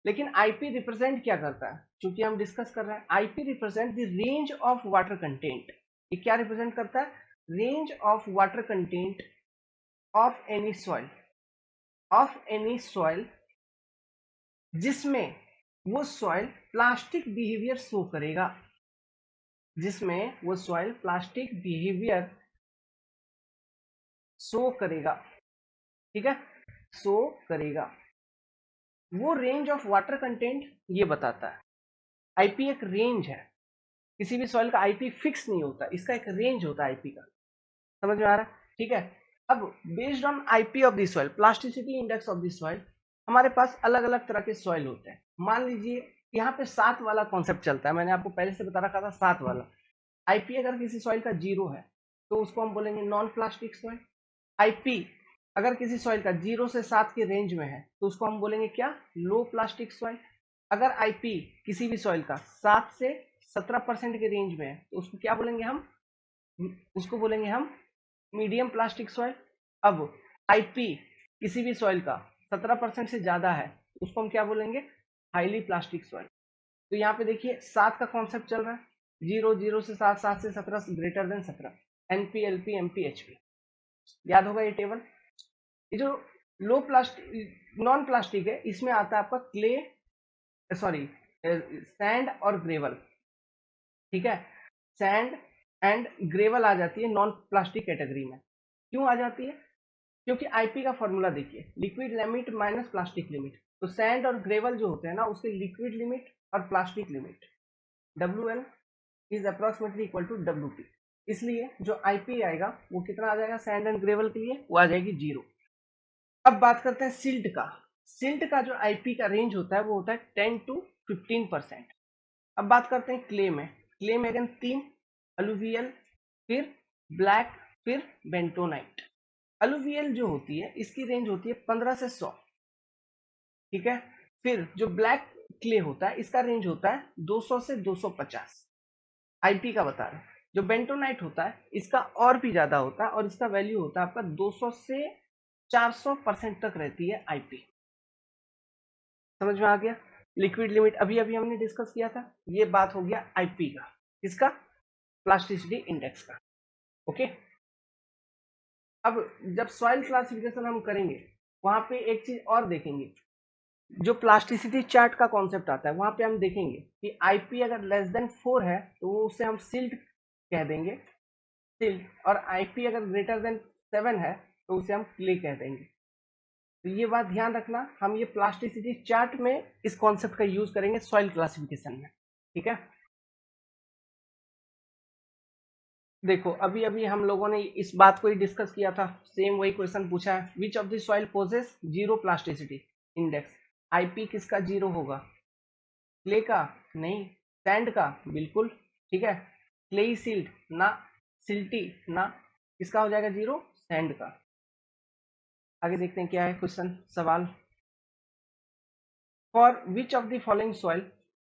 लेकिन IP रिप्रेजेंट क्या करता है, क्योंकि हम डिस्कस कर रहे हैं, IP represent the range of water content. ये क्या रिप्रेजेंट करता है, range of water content of any soil, of any soil जिसमें वो सॉइल प्लास्टिक बिहेवियर शो करेगा, जिसमें वो सॉइल प्लास्टिक बिहेवियर शो करेगा, ठीक है, शो करेगा। वो रेंज ऑफ वाटर कंटेंट ये बताता है। IP एक रेंज है, किसी भी सॉइल का IP फिक्स नहीं होता, इसका एक रेंज होता है IP का। समझ में आ रहा है, ठीक है। अब based on IP of the soil, plasticity index of the soil, हमारे पास अलग अलग तरह के सॉइल होते हैं। मान लीजिए यहाँ पे 7 वाला कॉन्सेप्ट चलता है, मैंने आपको पहले से बता रखा था 7 वाला। IP अगर किसी सॉइल का 0 है तो उसको हम बोलेंगे नॉन प्लास्टिक सॉइल। IP अगर किसी सॉइल का 0 से 7 के रेंज में है तो उसको हम बोलेंगे क्या, लो प्लास्टिक सॉइल। अगर IP किसी भी सॉइल का 7 से 17% के रेंज में है तो उसको क्या बोलेंगे हम, उसको बोलेंगे हम मीडियम प्लास्टिक सॉइल। अब IP किसी भी सॉइल का 17% से ज्यादा है तो उसको हम क्या बोलेंगे, हाईली प्लास्टिक सॉइल। तो यहाँ पे देखिए 7 का कॉन्सेप्ट चल रहा है, 0, 0 से 7, 7 से 17, greater than 17, NP LP MP HP। याद होगा ये टेबल। ये जो लो प्लास्टिक नॉन प्लास्टिक है इसमें आता है आपका क्ले, सॉरी सैंड और ग्रेवल, ठीक है, सैंड एंड ग्रेवल आ जाती है नॉन प्लास्टिक कैटेगरी में। क्यों आ जाती है? क्योंकि आईपी का फॉर्मूला देखिए, liquid limit minus plastic limit. तो सैंड और ग्रेवल जो होते हैं ना, उसके लिक्विड लिमिट और plastic limit WL is approximately equal to WP। इसलिए जो आईपी आएगा वो कितना आ जाएगा सैंड एंड ग्रेवल के लिए, वो आ जाएगी 0। अब बात करते हैं सिल्ट का। सिल्ट का जो आईपी का रेंज होता है वो होता है 10 to 15%। अब बात करते हैं क्ले में। क्ले में अगेन 3, अलुवियल, फिर ब्लैक, फिर बेंटोनाइट। अलुवियल जो होती है इसकी रेंज होती है 15 से 100, ठीक है। फिर जो ब्लैक क्ले होता है इसका रेंज होता है 200 से 250, आईपी का बता रहे हैं। जो बेंटोनाइट होता है इसका और भी ज्यादा होता है, और इसका वैल्यू होता है आपका 200 से 400% तक रहती है आईपी। समझ में आ गया? लिक्विड लिमिट अभी अभी हमने डिस्कस किया था, ये बात हो गया आईपी का, किसका? प्लास्टिसिटी इंडेक्स का। ओके, अब जब सॉइल क्लासिफिकेशन हम करेंगे वहां पे एक चीज और देखेंगे, जो प्लास्टिसिटी चार्ट का कॉन्सेप्ट आता है वहां पे हम देखेंगे कि आईपी अगर लेस देन 4 है तो वो उसे हम सिल्ट कह देंगे, सिल्ट, और आईपी अगर ग्रेटर देन 7 है तो उसे हम क्ले कह देंगे। तो ये बात ध्यान रखना, हम ये प्लास्टिसिटी चार्ट में इस कॉन्सेप्ट का यूज करेंगे सॉइल क्लासिफिकेशन में, ठीक है। देखो अभी अभी हम लोगों ने इस बात को ही डिस्कस किया था, सेम वही क्वेश्चन पूछा है, which of the soil possess zero plasticity index. IP किसका 0 होगा? क्ले का? नहीं। सैंड का? बिल्कुल, ठीक है। क्लेई सिल्ट ना, सिल्टी ना, किसका हो जाएगा 0? सैंड का। आगे देखते हैं क्या है क्वेश्चन, सवाल। For which of the following soil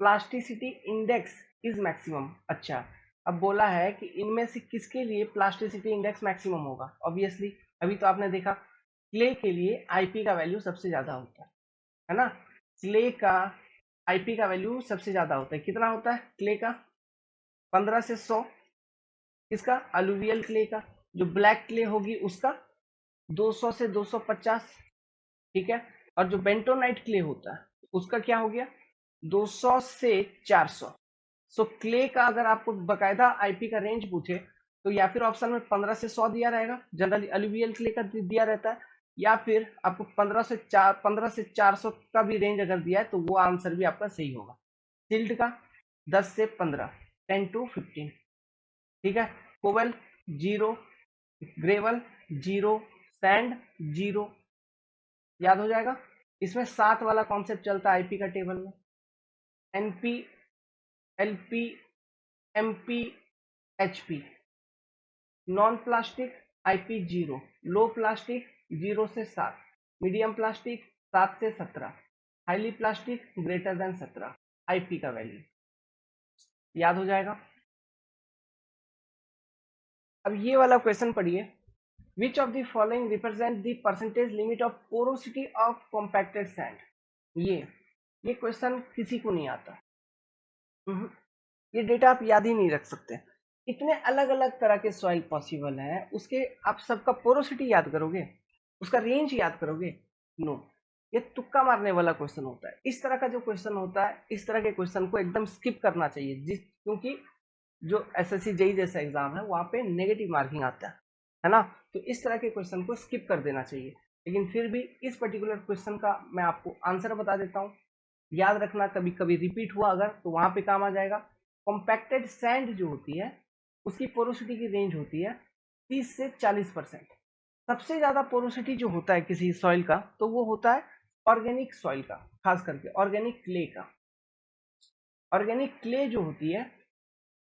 plasticity index is maximum. अच्छा, अब बोला है कि इनमें से किसके लिए प्लास्टिसिटी इंडेक्स मैक्सिमम होगा। ऑब्वियसली अभी तो आपने देखा क्ले के लिए आईपी का वैल्यू सबसे ज्यादा होता है ना। क्ले का आईपी का वैल्यू सबसे ज्यादा होता है, कितना होता है क्ले का? 15 से 100। किसका? अलुवियल क्ले का। जो ब्लैक क्ले होगी उसका 200 से 250, ठीक है। और जो बेंटोनाइट क्ले होता है उसका क्या हो गया? 200 से 400। सो क्ले का अगर आपको बकायदा आईपी का रेंज पूछे तो या फिर ऑप्शन में 15 से 100 दिया रहेगा, जनरली अलुवियल क्ले का दिया रहता है, या फिर आपको 15 से 400 का भी रेंज अगर दिया है तो वो आंसर भी आपका सही होगा। सिल्ट का 10 से 15, 10 to 15, ठीक है। कोवल 0, ग्रेवल 0, सैंड 0, याद हो जाएगा। इसमें 7 वाला कॉन्सेप्ट चलता है आईपी का टेबल में, NP, LP, MP, HP. Non plastic IP 0, low plastic 0 से 7, मीडियम प्लास्टिक 7 से 17, highly plastic greater than 17, IP का वैल्यू याद हो जाएगा। अब ये वाला क्वेश्चन पढ़िए, विच of the following represent the percentage limit of porosity of compacted sand. ये क्वेश्चन किसी को नहीं आता। ये डेटा आप याद ही नहीं रख सकते, इतने अलग अलग तरह के सॉइल पॉसिबल हैं, उसके आप सबका पोरोसिटी याद करोगे, उसका रेंज याद करोगे? नो। ये तुक्का मारने वाला क्वेश्चन होता है। इस तरह का जो क्वेश्चन होता है, इस तरह के क्वेश्चन को एकदम स्किप करना चाहिए, क्योंकि जो एसएससी जेई जैसा एग्जाम है वहां पे नेगेटिव मार्किंग आता है ना। तो इस तरह के क्वेश्चन को स्किप कर देना चाहिए। लेकिन फिर भी इस पर्टिकुलर क्वेश्चन का मैं आपको आंसर बता देता हूँ, याद रखना, कभी कभी रिपीट हुआ अगर तो वहां पे काम आ जाएगा। कॉम्पैक्टेड सैंड जो होती है उसकी पोरोसिटी की रेंज होती है 30 से 40%। सबसे ज्यादा पोरोसिटी जो होता है किसी सॉइल का तो वो होता है ऑर्गेनिक सॉइल का, खास करके ऑर्गेनिक क्ले का। ऑर्गेनिक क्ले जो होती है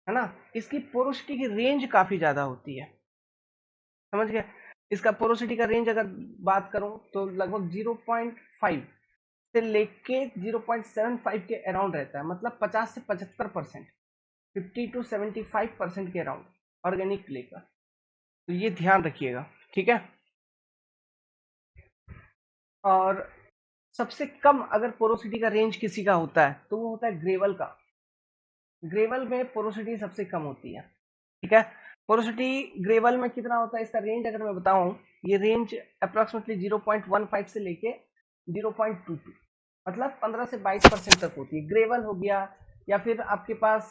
ना, इसकी पोरोसिटी की रेंज काफी ज्यादा होती है, समझ गए। इसका पोरोसिटी का रेंज अगर बात करूं तो लगभग 0.5 से लेके 0.75 के अराउंड रहता है, मतलब 50 से 75%, 50 to 75% के अराउंड ऑर्गेनिक क्ले का। तो ये ध्यान रखिएगा, ठीक है। और सबसे कम अगर पोरोसिटी का रेंज किसी का होता है तो वो होता है ग्रेवल का। ग्रेवल में पोरोसिटी सबसे कम होती है, ठीक है। पोरोसिटी ग्रेवल में कितना होता है, इसका रेंज अगर मैं बताऊं, ये रेंज अप्रोक्सीमेटली 0.15 से लेके 0.22, मतलब 15 से 22% तक होती है। ग्रेवल हो गया, या फिर आपके पास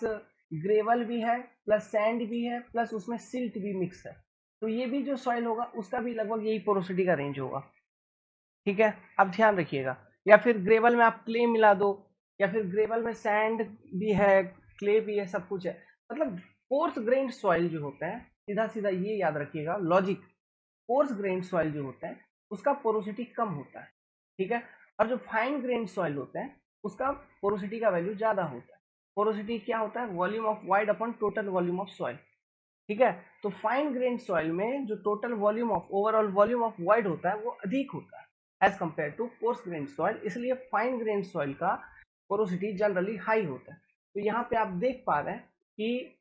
ग्रेवल भी है प्लस सैंड भी है प्लस उसमें सिल्ट भी मिक्स है, तो ये भी जो सॉइल होगा उसका भी लगभग यही पोरोसिटी का रेंज होगा। ठीक है, आप ध्यान रखिएगा। या फिर ग्रेवल में आप क्ले मिला दो, या फिर ग्रेवल में सैंड भी है, क्ले भी है, सब कुछ है। मतलब कोर्स ग्रेन्ड सॉइल जो होता है, सीधा सीधा ये याद रखिएगा लॉजिक, कोर्स ग्रेन्ड सॉइल जो होता है उसका पोरोसिटी कम होता है। ठीक है, और जो फाइन ग्रेन्ड सॉइल होते हैं उसका पोरोसिटी का वैल्यू ज्यादा होता है। पोरोसिटी क्या होता है? Volume of void upon total volume of soil. ठीक है, तो फाइन ग्रेन्ड सॉइल में जो total volume of overall volume of void होता है वो अधिक होता है as compare to coarse grained soil, इसलिए फाइन ग्रेन्ड सॉइल का पोरोसिटी जनरली हाई होता है। तो यहाँ पे आप देख पा रहे हैं कि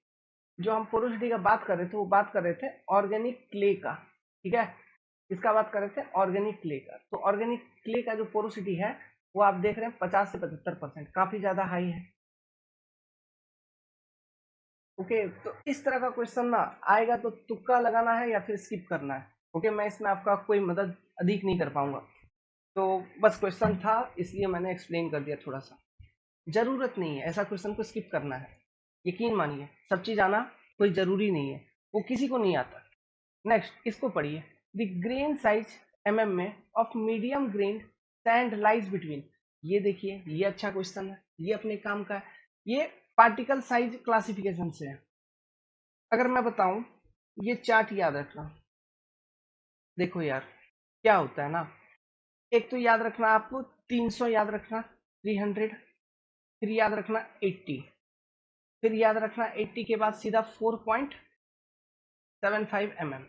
जो हम पोरोसिटी का बात कर रहे थे वो बात कर रहे थे ऑर्गेनिक क्ले का। ठीक है, इसका बात कर रहे थे ऑर्गेनिक क्ले का। तो ऑर्गेनिक क्ले का जो पोरोसिटी है वो आप देख रहे हैं 50 से 75%, काफी ज्यादा हाई है। ओके, तो इस तरह का क्वेश्चन ना आएगा तो तुक्का लगाना है या फिर स्किप करना है। ओके, मैं इसमें आपका कोई मदद अधिक नहीं कर पाऊंगा, तो बस क्वेश्चन था इसलिए मैंने एक्सप्लेन कर दिया थोड़ा सा। जरूरत नहीं है ऐसा क्वेश्चन को स्किप करना है, यकीन मानिए सब चीज आना कोई जरूरी नहीं है, वो किसी को नहीं आता। नेक्स्ट इसको पढ़िए, द ग्रेन साइज mm में of medium grain sand lies between. ये देखिए, ये अच्छा क्वेश्चन है, ये अपने काम का है। ये पार्टिकल साइज क्लासिफिकेशन से है। अगर मैं बताऊं, ये चार्ट याद रखना। देखो यार, क्या होता है ना, एक तो याद रखना आपको 300 याद रखना, 300, फिर याद रखना 80, फिर याद रखना 80 के बाद सीधा 4.75 mm,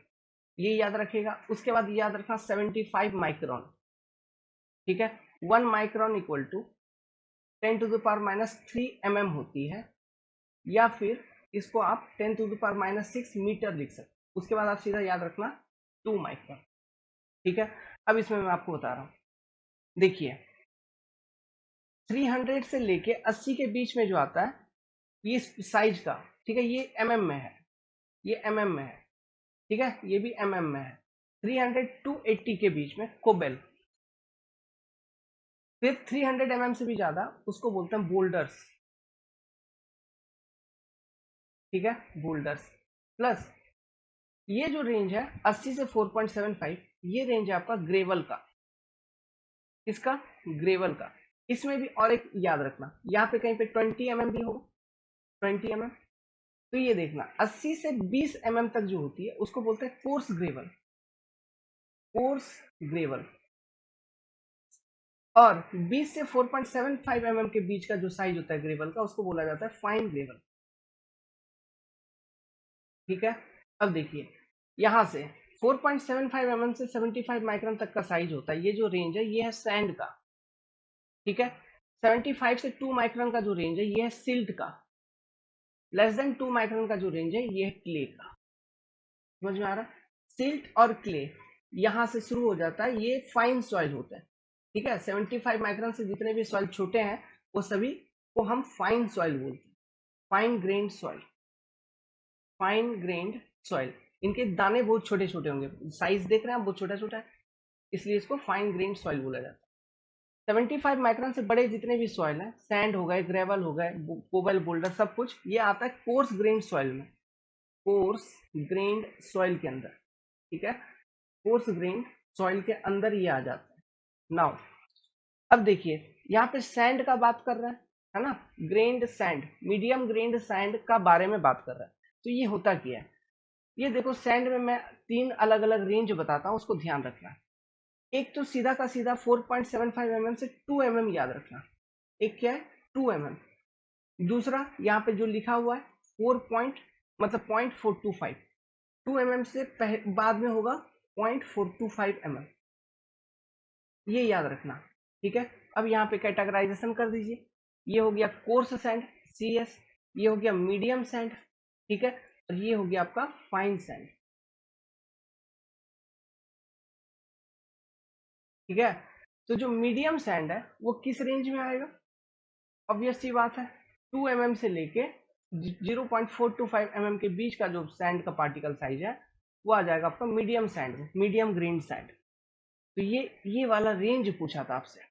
ये याद रखेगा। उसके बाद याद रखना 75 माइक्रोन। ठीक है, 1 माइक्रोन इक्वल टू 10⁻³ mm होती है, या फिर इसको आप 10⁻⁶ मीटर लिख सकते। उसके बाद आप सीधा याद रखना 2 माइक्रोन। ठीक है, अब इसमें मैं आपको बता रहा हूं, देखिए 300 से लेके 80 के बीच में जो आता है ये साइज का, ठीक है, ये mm में है, ये mm में है। ठीक है, ये भी mm में है। 300 to 80 के बीच में कोबेल। फिर 300 mm से भी ज्यादा उसको बोलते हैं बोल्डर्स। ठीक है, बोल्डर्स। प्लस ये जो रेंज है 80 से 4.75, ये रेंज है आपका ग्रेवल का। इसका ग्रेवल का। इसमें भी और एक याद रखना, यहाँ पे कहीं पे 20 mm भी होगा, 20 mm। तो ये देखना 80 से 20 mm तक जो होती है उसको बोलते हैं कोर्स ग्रेवल, कोर्स ग्रेवल। और 20 से 4.75 mm के बीच का जो साइज होता है ग्रेवल का उसको बोला जाता है फाइन ग्रेवल। ठीक है, अब देखिए यहां से 4.75 mm से 75 माइक्रोन तक का साइज होता है, ये जो रेंज है ये है सैंड का। ठीक है, 75 से 2 माइक्रोन का जो रेंज है ये है सिल्ट का। लेस देन 2 माइक्रोन का जो रेंज है ये है क्ले का। समझ में आ रहा है? सिल्ट और क्ले यहां से शुरू हो जाता है, ये फाइन सॉइल होता है। ठीक है, 75 माइक्रोन से जितने भी सॉइल छोटे हैं वो सभी को हम फाइन सॉइल बोलते हैं, fine grained soil, fine grained soil. इनके दाने बहुत छोटे छोटे होंगे, साइज देख रहे हैं बहुत छोटा छोटा है, इसलिए इसको फाइन ग्रेन्ड सॉइल बोला जाता है। 75 माइक्रोन से बड़े जितने भी सॉइल हैं, सैंड हो गए, ग्रेवल हो गए, कोबल, बोल्डर, सब कुछ ये आता है कोर्स ग्रेन्ड सॉइल में, कोर्स ग्रेन्ड सॉइल के अंदर। ठीक है, कोर्स ग्रेन्ड सॉइल के अंदर ये आ जाता है। नाउ अब देखिए यहाँ पे सैंड का बात कर रहा है ना, grand sand, medium grand sand का बारे में बात कर रहा है। तो ये होता क्या है, ये देखो सैंड में मैं 3 अलग अलग रेंज बताता हूँ, उसको ध्यान रखना। एक तो सीधा का सीधा 4.75 mm से 2 mm याद रखना, एक क्या है 2 mm। दूसरा यहाँ पे जो लिखा हुआ है 4 पॉइंट मतलब 0.425, 2 mm से बाद में होगा 0.425 mm, ये याद रखना। ठीक है, अब यहाँ पे कैटेगराइजेशन कर दीजिए, ये हो गया कोर्स सैंड CS, ये हो गया मीडियम सैंड, ठीक है, और ये हो गया आपका फाइन सैंड। ठीक है, तो जो मीडियम सैंड है वो किस रेंज में आएगा? ऑब्वियस सी बात है, 2 mm से लेके 0.425 mm के बीच का जो सैंड का पार्टिकल साइज है वो आ जाएगा आपका medium sand, medium grain sand. तो ये वाला रेंज पूछा था आपसे।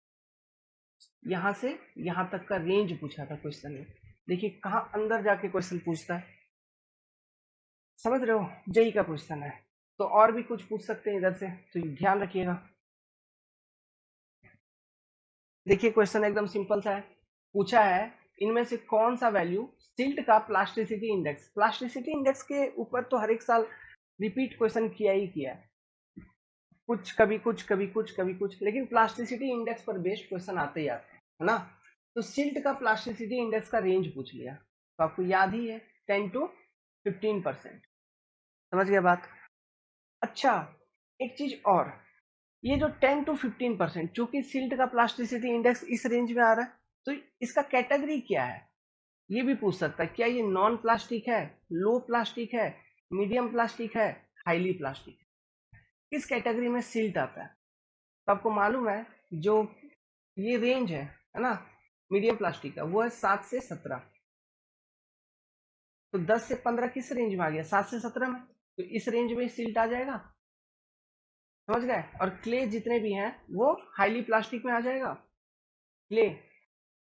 यहाँ से यहाँ तक का रेंज पूछा था क्वेश्चन में। देखिए कहाँ अंदर जाके क्वेश्चन पूछता है, समझ रहे हो, जेई का क्वेश्चन है। तो और भी कुछ पूछ सकते हैं इधर से, तो ध्यान रखिएगा। देखिए क्वेश्चन एकदम सिंपल सा है, पूछा है इनमें से कौन सा वैल्यू सिल्ट का प्लास्टिसिटी इंडेक्स, प्लास्टिसिटी इंडेक्स के ऊपर तो हर एक साल रिपीट क्वेश्चन किया ही किया है, कुछ कभी कुछ कभी कुछ कभी कुछ, लेकिन प्लास्टिसिटी इंडेक्स पर बेस्ड क्वेश्चन आते ही आते हैं, है ना। तो सिल्ट का प्लास्टिसिटी इंडेक्स का रेंज पूछ लिया, तो आपको याद ही है 10 to 15%, समझ गया बात। अच्छा एक चीज और, ये जो 10 to 15%, चूंकि सिल्ट का प्लास्टिसिटी इंडेक्स इस रेंज में आ रहा है, तो इसका कैटेगरी क्या है ये भी पूछ सकता है। क्या ये नॉन प्लास्टिक है, लो प्लास्टिक है, मीडियम प्लास्टिक है, हाईली प्लास्टिक है, किस कैटेगरी में सिल्ट आता है। तो आपको मालूम है जो ये रेंज है ना, मीडियम प्लास्टिक का, वो है 7 से 17। तो 10 से 15 किस रेंज में आ गया, 7 से 17 में, तो इस रेंज में सिल्ट आ जाएगा, समझ गए। और क्ले जितने भी हैं वो हाईली प्लास्टिक में आ जाएगा। क्ले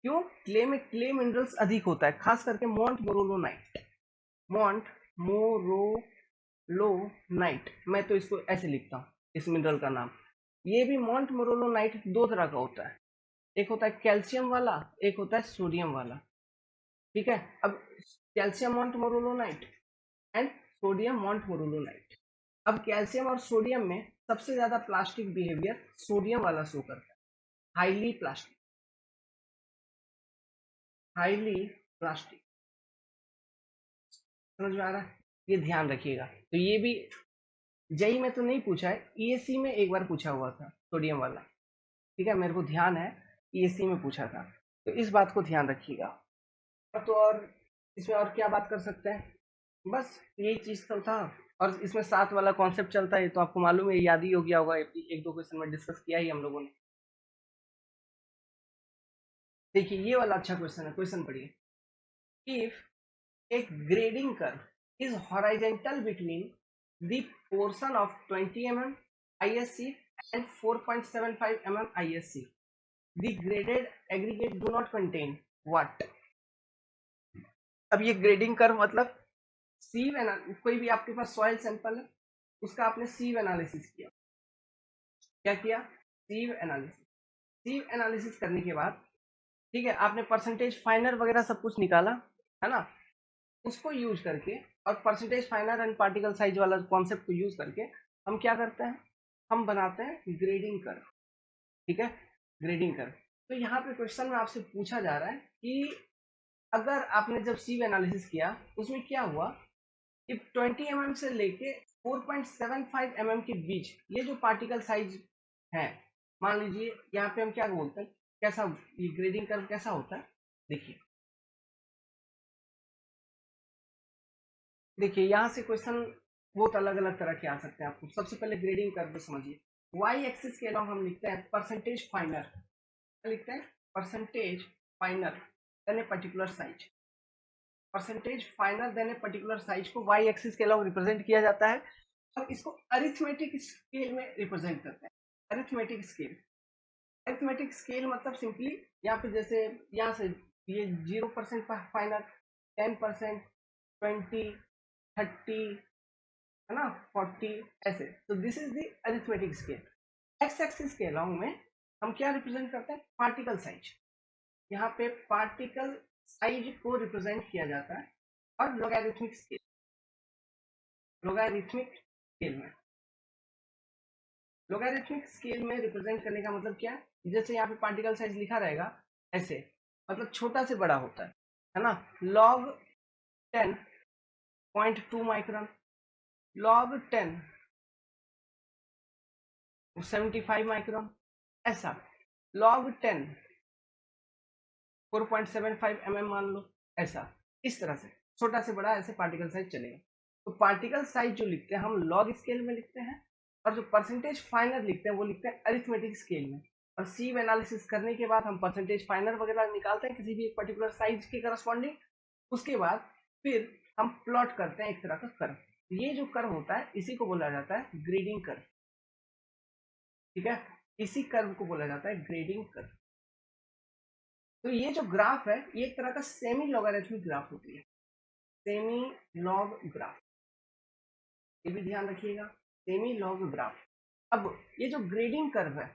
क्यों, क्ले में क्ले मिनरल्स अधिक होता है, खास करके मॉन्ट मोरोलोनाइट, मॉन्ट मोरोलोनाइट, मैं तो इसको ऐसे लिखता हूँ इस मिनरल का नाम। ये भी मॉन्ट मोरोलोनाइट दो तरह का होता है, एक होता है कैल्शियम वाला, एक होता है सोडियम वाला, ठीक है। अब calcium montmorillonite and sodium montmorillonite. अब कैल्शियम और सोडियम में सबसे ज्यादा प्लास्टिक बिहेवियर सोडियम वाला शो करता है, हाईली प्लास्टिक, हाईली प्लास्टिक, समझ में आ रहा है, ये ध्यान रखिएगा। तो ये भी जेई में तो नहीं पूछा है, ईएससी में एक बार पूछा हुआ था सोडियम वाला, ठीक है, मेरे को ध्यान है ईएससी में पूछा था, तो इस बात को ध्यान रखिएगा। तो और इसमें और क्या बात कर सकते हैं, बस यही चीज तो था। और इसमें साथ वाला कॉन्सेप्ट चलता है, तो आपको मालूम है, याद ही हो गया होगा, एक दो क्वेश्चन में डिस्कस किया ही हम लोगों ने। देखिए ये वाला अच्छा क्वेश्चन है, क्वेश्चन पढ़िए। If a grading curve is horizontal between the portion of 20 mm ISC and 4.75 mm ISC. The graded aggregate do not contain what? अब ये ग्रेडिंग कर्व मतलब सीव कोई भी आपके पास सॉइल सैंपल है, उसका आपने सीव एनालिसिस किया, क्या किया, सीव एनालिसिस। सीव एनालिसिस करने के बाद, ठीक है, आपने परसेंटेज फाइनर वगैरह सब कुछ निकाला, है ना, उसको यूज करके, और परसेंटेज फाइनर एंड पार्टिकल साइज वाला कॉन्सेप्ट को यूज करके हम क्या करते हैं, हम बनाते हैं ग्रेडिंग कर्व, ठीक है, ग्रेडिंग कर्व। तो यहाँ पे क्वेश्चन में आपसे पूछा जा रहा है कि अगर आपने जब सीव एनालिसिस किया, उसमें क्या हुआ कि 20 mm से लेके 4.75 mm के बीच ये जो पार्टिकल साइज है, मान लीजिए यहाँ पे हम क्या बोलते हैं, कैसा ये ग्रेडिंग कर्व कैसा होता है, देखिए। देखिए यहाँ से क्वेश्चन बहुत अलग अलग तरह के आ सकते हैं। आपको सबसे पहले ग्रेडिंग कर्व समझिए, वाई एक्सिस के अलावा हम लिखते हैं परसेंटेज फाइनर, क्या लिखते हैं, percentage finer than a particular size, percentage finer than a particular size को वाई एक्सिस के अलावा रिप्रेजेंट किया जाता है, और इसको अरिथमेटिक स्केल में रिप्रेजेंट करते हैं। अरिथमेटिक स्केल, अरिथमेटिक स्केल मतलब सिंपली यहाँ पे जैसे यहाँ से ये 0% फाइनर, 10%, 20, 30, है ना, 40, ऐसे। तो this is the arithmetic scale. X axis के अलॉन्ग में हम क्या रिप्रेजेंट करते हैं, पार्टिकल साइज, यहाँ पे पार्टिकल साइज को रिप्रेजेंट किया जाता है। और लोगैरिथमिक स्केल, लोगैरिथमिक स्केल में, लोगैरिथमिक स्केल में रिप्रेजेंट करने का मतलब क्या है, जैसे यहाँ पे पार्टिकल साइज लिखा रहेगा ऐसे, मतलब छोटा से बड़ा होता है ना, log 10.2 माइक्रोन, log 10 75 माइक्रोन, ऐसा log 10 4.75 mm मान लो, ऐसा, इस तरह से छोटा से बड़ा ऐसे पार्टिकल साइज चलेगा। तो पार्टिकल साइज जो लिखते हैं हम लॉग स्केल में लिखते हैं, और जो परसेंटेज फाइनर लिखते हैं वो लिखते हैं अरिथमेटिक स्केल में। और सीव एनालिसिस करने के बाद हम परसेंटेज फाइनर वगैरह निकालते हैं किसी भी एक पर्टिकुलर साइज के करस्पॉन्डिंग, उसके बाद फिर हम प्लॉट करते हैं एक तरह का कर्व। ये जो कर्व होता है इसी को बोला जाता है ग्रेडिंग कर्व, ठीक है, इसी कर्व को बोला जाता है ग्रेडिंग कर्व। तो ये जो ग्राफ है ये एक तरह का सेमी लॉगरिथमिक ग्राफ होती है, सेमी लॉग ग्राफ, ये भी ध्यान रखिएगा, सेमी लॉग ग्राफ। अब ये जो ग्रेडिंग कर्व है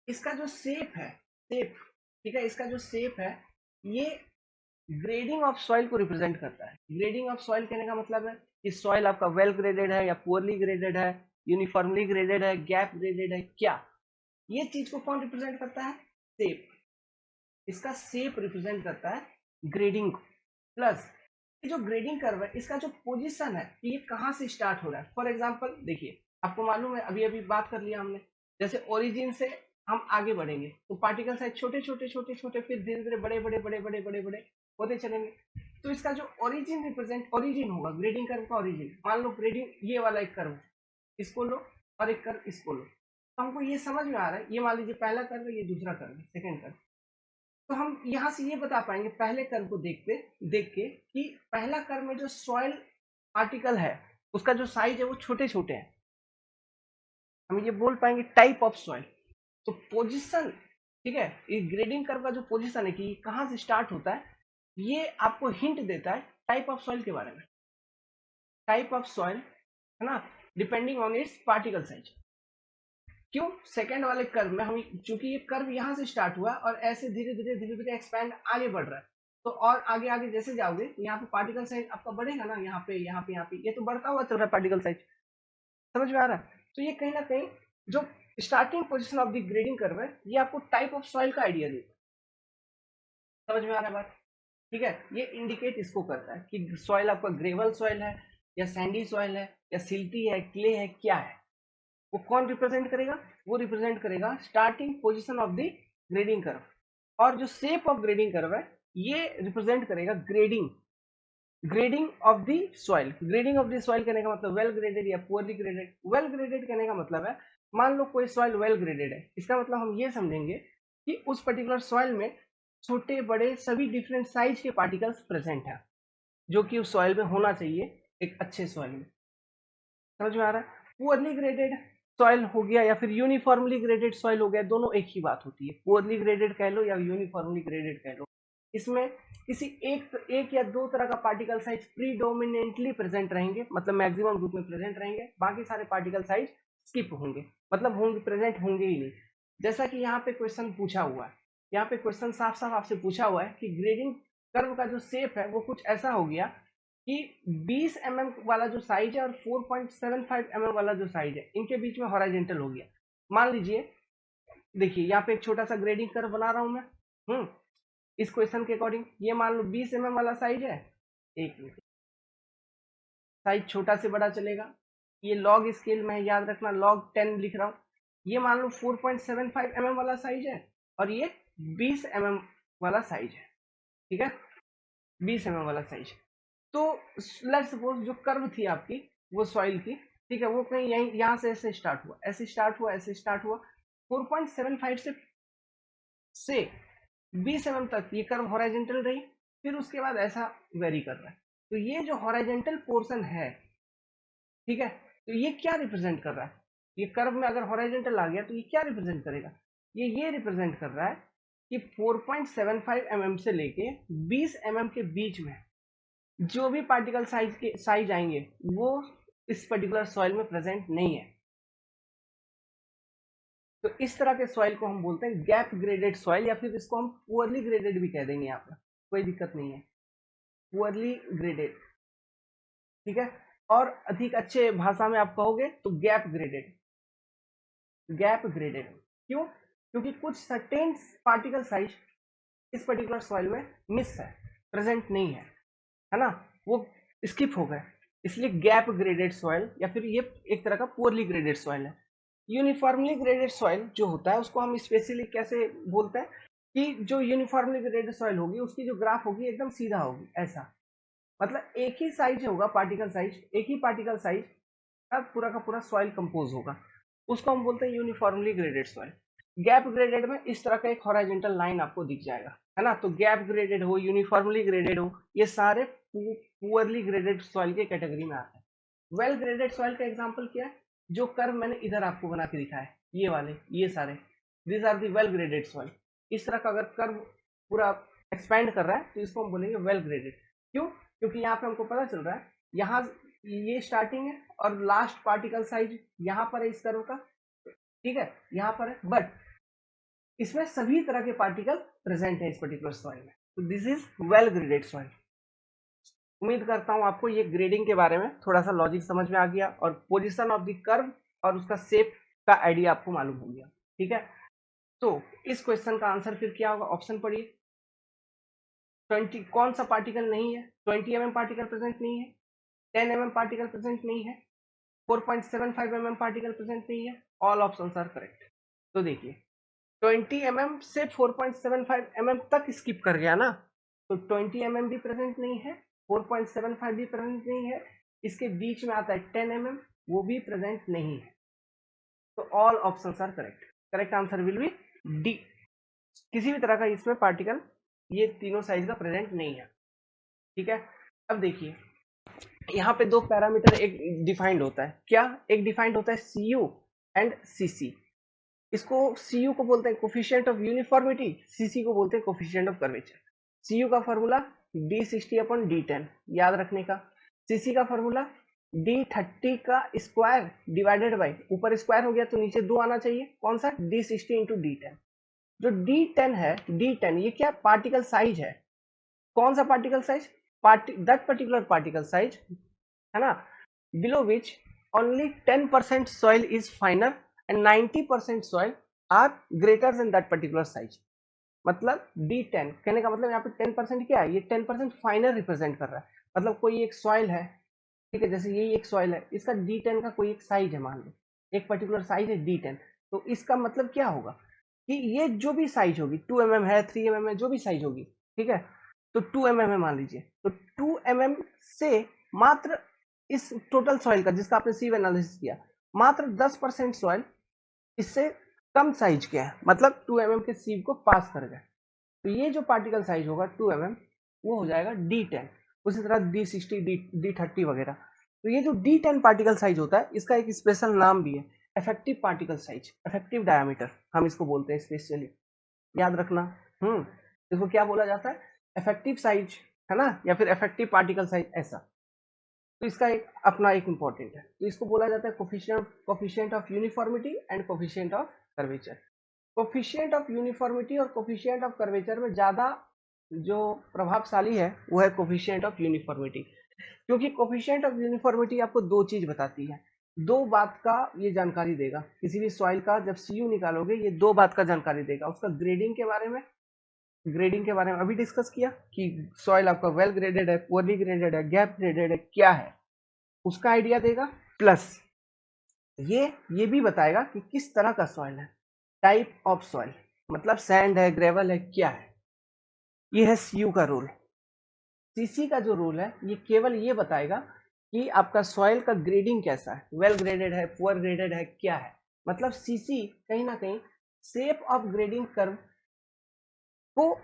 इसका जो शेप है, शेप, ठीक है, इसका जो शेप है ये ग्रेडिंग ऑफ सॉइल को रिप्रेजेंट करता है। ग्रेडिंग ऑफ सॉइल कहने का मतलब है कि सॉइल आपका वेल ग्रेडेड है या पुअरली ग्रेडेड है, यूनिफॉर्मली ग्रेडेड है, गैप ग्रेडेड है, क्या, ये चीज को कौन रिप्रेजेंट करता है, शेप, इसका शेप रिप्रेजेंट करता है ग्रेडिंग को। प्लस ये जो ग्रेडिंग कर्व है इसका जो पोजीशन है कि ये कहाँ से स्टार्ट हो रहा है। फॉर एग्जांपल देखिए, आपको मालूम है अभी अभी बात कर लिया हमने, जैसे ओरिजिन से हम आगे बढ़ेंगे तो पार्टिकल साइज छोटे छोटे छोटे छोटे फिर धीरे धीरे बड़े बड़े बड़े बड़े बड़े बड़े होते चलेंगे। तो इसका जो ओरिजिन रिप्रेजेंट, ओरिजिन होगा ग्रेडिंग कर्व का ओरिजिन, मान लो ग्रेडिंग ये वाला एक कर्व इसको लो और एक कर्व इसको लो, तो हमको ये समझ में आ रहा है, ये मान लीजिए पहला कर्व है, ये दूसरा कर्व है, सेकेंड कर्व। तो हम यहाँ से ये बता पाएंगे पहले कर्व को देख के कि पहला कर्व में जो सॉइल पार्टिकल है उसका जो साइज है वो छोटे छोटे हैं, हम ये बोल पाएंगे टाइप ऑफ सॉइल। तो पोजीशन, ठीक है, ये ग्रेडिंग कर्व का जो पोजीशन है कि कहाँ से स्टार्ट होता है ये आपको हिंट देता है टाइप ऑफ सॉइल के बारे में। टाइप ऑफ सॉइल है ना, depending on it's particle size. क्यों, सेकंड वाले कर्व में हम, चूंकि ये कर्व यहाँ से स्टार्ट हुआ और ऐसे धीरे धीरे धीरे धीरे एक्सपैंड आगे बढ़ रहा है, तो और आगे आगे जैसे जाओगे यहाँ पे पार्टिकल साइज आपका बढ़ेगा ना, यहाँ पे यहाँ पे यहाँ पे, ये तो बढ़ता हुआ चल रहा है पार्टिकल साइज, समझ में आ रहा है। तो ये कहीं ना कहीं जो starting position of the grading curve है ये आपको टाइप ऑफ सॉइल का आइडिया देता है, समझ में आ रहा है बात, ठीक है। ये इंडिकेट इसको करता है कि सॉइल आपका ग्रेवल सॉइल है या सैंडी सॉइल है या सिल्टी है, क्ले है, क्या है। वो कौन रिप्रेजेंट करेगा, वो रिप्रेजेंट करेगा starting position of the grading curve. और जो शेप ऑफ ग्रेडिंग कर्व है ये रिप्रेजेंट करेगा grading, grading of the soil. Grading of the soil कहने का मतलब वेल ग्रेडेड या पुअरली ग्रेडेड। वेल ग्रेडेड कहने का मतलब है, मान लो कोई सॉइल वेल ग्रेडेड है, इसका मतलब हम ये समझेंगे कि उस पर्टिकुलर सॉइल में छोटे बड़े सभी डिफरेंट साइज के पार्टिकल्स प्रेजेंट है, जो कि उस सॉइल में होना चाहिए एक अच्छे सॉइल में, समझ में आ रहा है। पुअरली ग्रेडेड सॉइल हो गया या फिर यूनिफॉर्मली ग्रेडेड सॉइल हो गया, दोनों एक ही बात होती है, पुअरली ग्रेडेड कह लो या यूनिफॉर्मली ग्रेडेड कह लो। इसमें किसी एक या दो तरह का पार्टिकल साइज प्रीडोमिनेंटली प्रेजेंट रहेंगे, मतलब मैक्सिमम ग्रुप में प्रेजेंट रहेंगे, बाकी सारे पार्टिकल साइज स्किप होंगे, मतलब होंगे, प्रेजेंट होंगे ही नहीं। जैसा कि यहाँ पे क्वेश्चन पूछा हुआ है, यहाँ पे क्वेश्चन साफ साफ आपसे पूछा हुआ है कि ग्रेडिंग कर्व का जो शेप है वो कुछ ऐसा हो गया कि 20 mm वाला जो साइज है और 4.75 mm वाला जो साइज है इनके बीच में हॉरिजॉन्टल हो गया। मान लीजिए, देखिए यहाँ पे एक छोटा सा ग्रेडिंग कर्व बना रहा हूं मैं, इस क्वेश्चन के अकॉर्डिंग ये मान लो 20 mm वाला साइज है, एक मिनट, साइज छोटा से बड़ा चलेगा, ये लॉग स्केल में याद रखना, लॉग 10 लिख रहा हूँ। ये मान लो 4.75 mm वाला साइज है और ये 20 mm वाला साइज है, ठीक है, 20 mm वाला साइज। तो लेट्स सपोज जो कर्व थी आपकी वो सॉइल की, ठीक है, वो कहीं यहीं यहाँ से ऐसे स्टार्ट हुआ, ऐसे स्टार्ट हुआ, ऐसे स्टार्ट हुआ, 4.75 से 20 mm तक ये कर्व हॉरिजॉन्टल रही, फिर उसके बाद ऐसा वेरी कर रहा है। तो ये जो हॉरिजॉन्टल पोर्शन है, ठीक है, तो ये क्या रिप्रेजेंट कर रहा है, ये कर्व में अगर हॉरिजॉन्टल आ गया तो ये क्या रिप्रेजेंट करेगा, ये रिप्रेजेंट कर रहा है कि 4.75 mm से लेके 20 mm के बीच में जो भी पार्टिकल साइज आएंगे वो इस पर्टिकुलर सॉइल में प्रेजेंट नहीं है। तो इस तरह के सॉइल को हम बोलते हैं गैप ग्रेडेड सॉइल, या फिर इसको हम पुअरली ग्रेडेड भी कह देंगे, यहाँ पर कोई दिक्कत नहीं है, पुअरली ग्रेडेड, ठीक है। और अधिक अच्छे भाषा में आप कहोगे तो गैप ग्रेडेड, गैप ग्रेडेड। क्यों, क्योंकि कुछ सर्टेन पार्टिकल साइज इस पर्टिकुलर सॉइल में मिस है, प्रेजेंट नहीं है ना, वो स्किप हो गए, इसलिए गैप ग्रेडेड सॉइल या फिर ये एक तरह का पुअरली ग्रेडेड सॉइल है। यूनिफॉर्मली ग्रेडेड सॉइल जो होता है उसको हम स्पेशली कैसे बोलते हैं कि जो यूनिफॉर्मली ग्रेडेड सॉइल होगी उसकी जो ग्राफ होगी एकदम सीधा होगी, ऐसा, मतलब एक ही साइज होगा, पार्टिकल साइज एक ही पार्टिकल साइज का पूरा सॉइल कंपोज होगा, उसको हम बोलते हैं uniformly graded soil. Gap graded में इस तरह का एक हॉरिजॉन्टल लाइन आपको दिख जाएगा, है ना। तो गैप ग्रेडेड हो, यूनिफॉर्मली ग्रेडेड हो, ये सारे पुअरली ग्रेडेड सॉइल के कैटेगरी में आते हैं। वेल ग्रेडेड सॉइल का एग्जांपल क्या है, जो कर्व मैंने इधर आपको बना के दिखाया है, ये वाले, ये सारे, these are the well graded soil. इस तरह का अगर कर्व पूरा एक्सपैंड कर रहा है, तो इसको हम बोलेंगे वेल ग्रेडेड। क्यों? क्योंकि यहाँ पे हमको पता चल रहा है यहाँ ये स्टार्टिंग है और लास्ट पार्टिकल साइज यहाँ पर है इस कर्व का, ठीक है, यहाँ पर है, बट इसमें सभी तरह के पार्टिकल प्रेजेंट है इस पर्टिकुलर सॉइल में, तो this is well graded soil. उम्मीद करता हूं आपको ये ग्रेडिंग के बारे में थोड़ा सा लॉजिक समझ में आ गया और पोजीशन ऑफ द कर्व और उसका शेप का आइडिया आपको मालूम हो गया, ठीक है। तो इस क्वेश्चन का आंसर फिर क्या होगा? ऑप्शन पढ़िए। 20 कौन सा पार्टिकल नहीं है? 20 mm पार्टिकल प्रेजेंट नहीं है, 10 mm पार्टिकल प्रेजेंट नहीं है, 4.75 mm पार्टिकल प्रेजेंट नहीं है, ऑल ऑप्शंस आर करेक्ट। तो देखिए 20 mm से 4.75 mm तक स्किप कर गया ना, तो 20 mm भी प्रेजेंट नहीं है, 4.75 भी प्रेजेंट नहीं है, इसके बीच में आता है 10 mm, वो भी प्रेजेंट नहीं है, तो all options are correct. Correct answer will be D. किसी भी तरह का इसमें पार्टिकल ये तीनों साइज का प्रेजेंट नहीं है, ठीक है। अब देखिए यहाँ पे दो पैरामीटर एक डिफाइंड होता है, क्या? एक डिफाइंड होता है CU एंड CC। इसको CU को बोलते हैं कोफिशिएंट ऑफ यूनिफॉर्मिटी, CC को बोलते हैं कोफिशिएंट ऑफ कर्वेचर। CU का फॉर्मूला D60/D10 याद रखने का, CC का फॉर्मूला D30 का स्क्वायर डिवाइडेड बाई, ऊपर स्क्वायर हो गया तो नीचे 2 आना चाहिए, कौन सा? D60 × D10। जो D10 है, D10 ये क्या? पार्टिकल साइज है। कौन सा particle size? That particular particle size, है ना, below which only 10% soil is finer and 90% soil are greater than that particular size। मतलब D10 कहने का मतलब यहाँ पे 10% क्या है? ये 10% फाइनर रिप्रेजेंट कर रहा है। मतलब कोई एक सॉइल है, ठीक है, जैसे यही एक सॉइल है, इसका D10 का कोई एक साइज है, मान लो एक पर्टिकुलर साइज है D10, तो इसका मतलब क्या होगा कि ये जो भी साइज होगी, 2 mm है, 3 mm है, जो भी साइज होगी, ठीक है, तो 2 mm है मान लीजिए, तो 2 mm से मात्र इस टोटल सॉइल का जिसका आपने सीव एनालिसिस किया, मात्र 10% सॉइल इससे कम साइज के है, मतलब 2 mm के सीव को पास कर गए, तो ये जो पार्टिकल साइज होगा 2 mm वो हो जाएगा D10। उसी तरह D60 D30 वगैरह। तो ये जो D10 पार्टिकल साइज होता है इसका एक स्पेशल नाम भी है, effective particle size, effective diameter हम इसको बोलते हैं स्पेशली, याद रखना। इसको क्या बोला जाता है? इफेक्टिव साइज, है ना, या फिर इफेक्टिव पार्टिकल साइज, ऐसा। तो इसका एक अपना एक इंपॉर्टेंट है, तो इसको बोला जाता है coefficient of uniformity and coefficient of curvature. Coefficient of uniformity और कोफिशिएंट ऑफ कर्वेचर में ज्यादा जो प्रभावशाली है वो है कोफिशिएंट ऑफ यूनिफॉर्मिटी, क्योंकि कोफिशिएंट ऑफ यूनिफॉर्मिटी आपको दो चीज बताती है, दो बात का ये जानकारी देगा। किसी भी सॉइल का जब CU निकालोगे ये दो बात का जानकारी देगा, उसका ग्रेडिंग के बारे में, ग्रेडिंग के बारे में अभी डिस्कस किया कि सॉइल आपका वेल ग्रेडेड है, पुअरली ग्रेडेड है, गैप ग्रेडेड है, क्या है, उसका आइडिया देगा। प्लस ये भी बताएगा कि किस तरह का सॉइल है, टाइप ऑफ सॉइल, मतलब सैंड है, ग्रेवल है, क्या है। ये है CU का रोल। CC का जो रोल है ये केवल ये बताएगा कि आपका सॉइल का ग्रेडिंग कैसा है, वेल ग्रेडेड है, पुअर ग्रेडेड है, क्या है। मतलब CC कहीं ना कहीं शेप ऑफ ग्रेडिंग कर्व को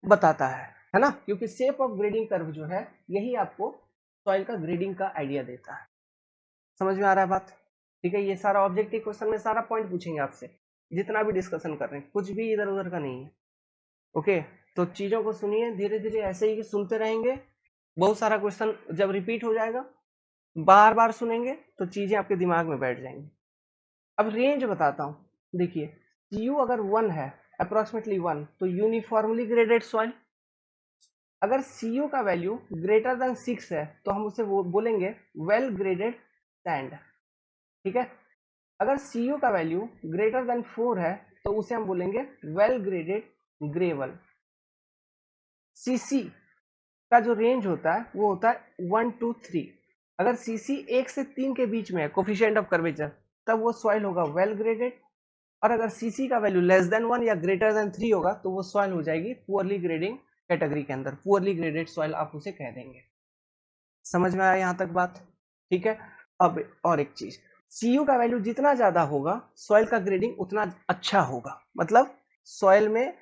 बताता है ना, क्योंकि शेप ऑफ ग्रेडिंग कर्व जो है यही आपको सॉइल का ग्रेडिंग का आइडिया देता है। समझ में आ रहा है बात? ठीक है, ये सारा ऑब्जेक्टिव क्वेश्चन में सारा पॉइंट पूछेंगे आपसे, जितना भी डिस्कशन कर रहे हैं, कुछ भी इधर उधर का नहीं है। ओके, तो चीजों को सुनिए धीरे धीरे, ऐसे ही सुनते रहेंगे, बहुत सारा क्वेश्चन जब रिपीट हो जाएगा, बार बार सुनेंगे तो चीजें आपके दिमाग में बैठ जाएंगी। अब रेंज बताता हूँ, देखिए CU अगर 1 है, अप्रोक्सीमेटली 1, तो यूनिफॉर्मली ग्रेडेड सॉइल। अगर CU का वैल्यू ग्रेटर देन 6 है तो हम उसे बोलेंगे वेल ग्रेडेड सैंड, ठीक है। अगर CU का वैल्यू ग्रेटर देन 4 है तो उसे हम बोलेंगे वेल ग्रेडेड ग्रेवल। CC का जो रेंज होता है वो होता है 1 to 3। अगर CC 1 से 3 के बीच में है, कोफिशिएंट ऑफ कर्वेचर, तब वो सॉइल होगा वेल ग्रेडेड। और अगर CC का वैल्यू लेस देन 1 या ग्रेटर देन 3 होगा तो वो सॉइल हो जाएगी पुअरली ग्रेडिंग कैटेगरी के अंदर, पुअरली ग्रेडेड सॉइल आप उसे कह देंगे। समझ में आया यहाँ तक बात? ठीक है। अब और एक चीज, CU का वैल्यू जितना ज्यादा होगा सॉइल का ग्रेडिंग उतना अच्छा होगा, मतलब सॉइल में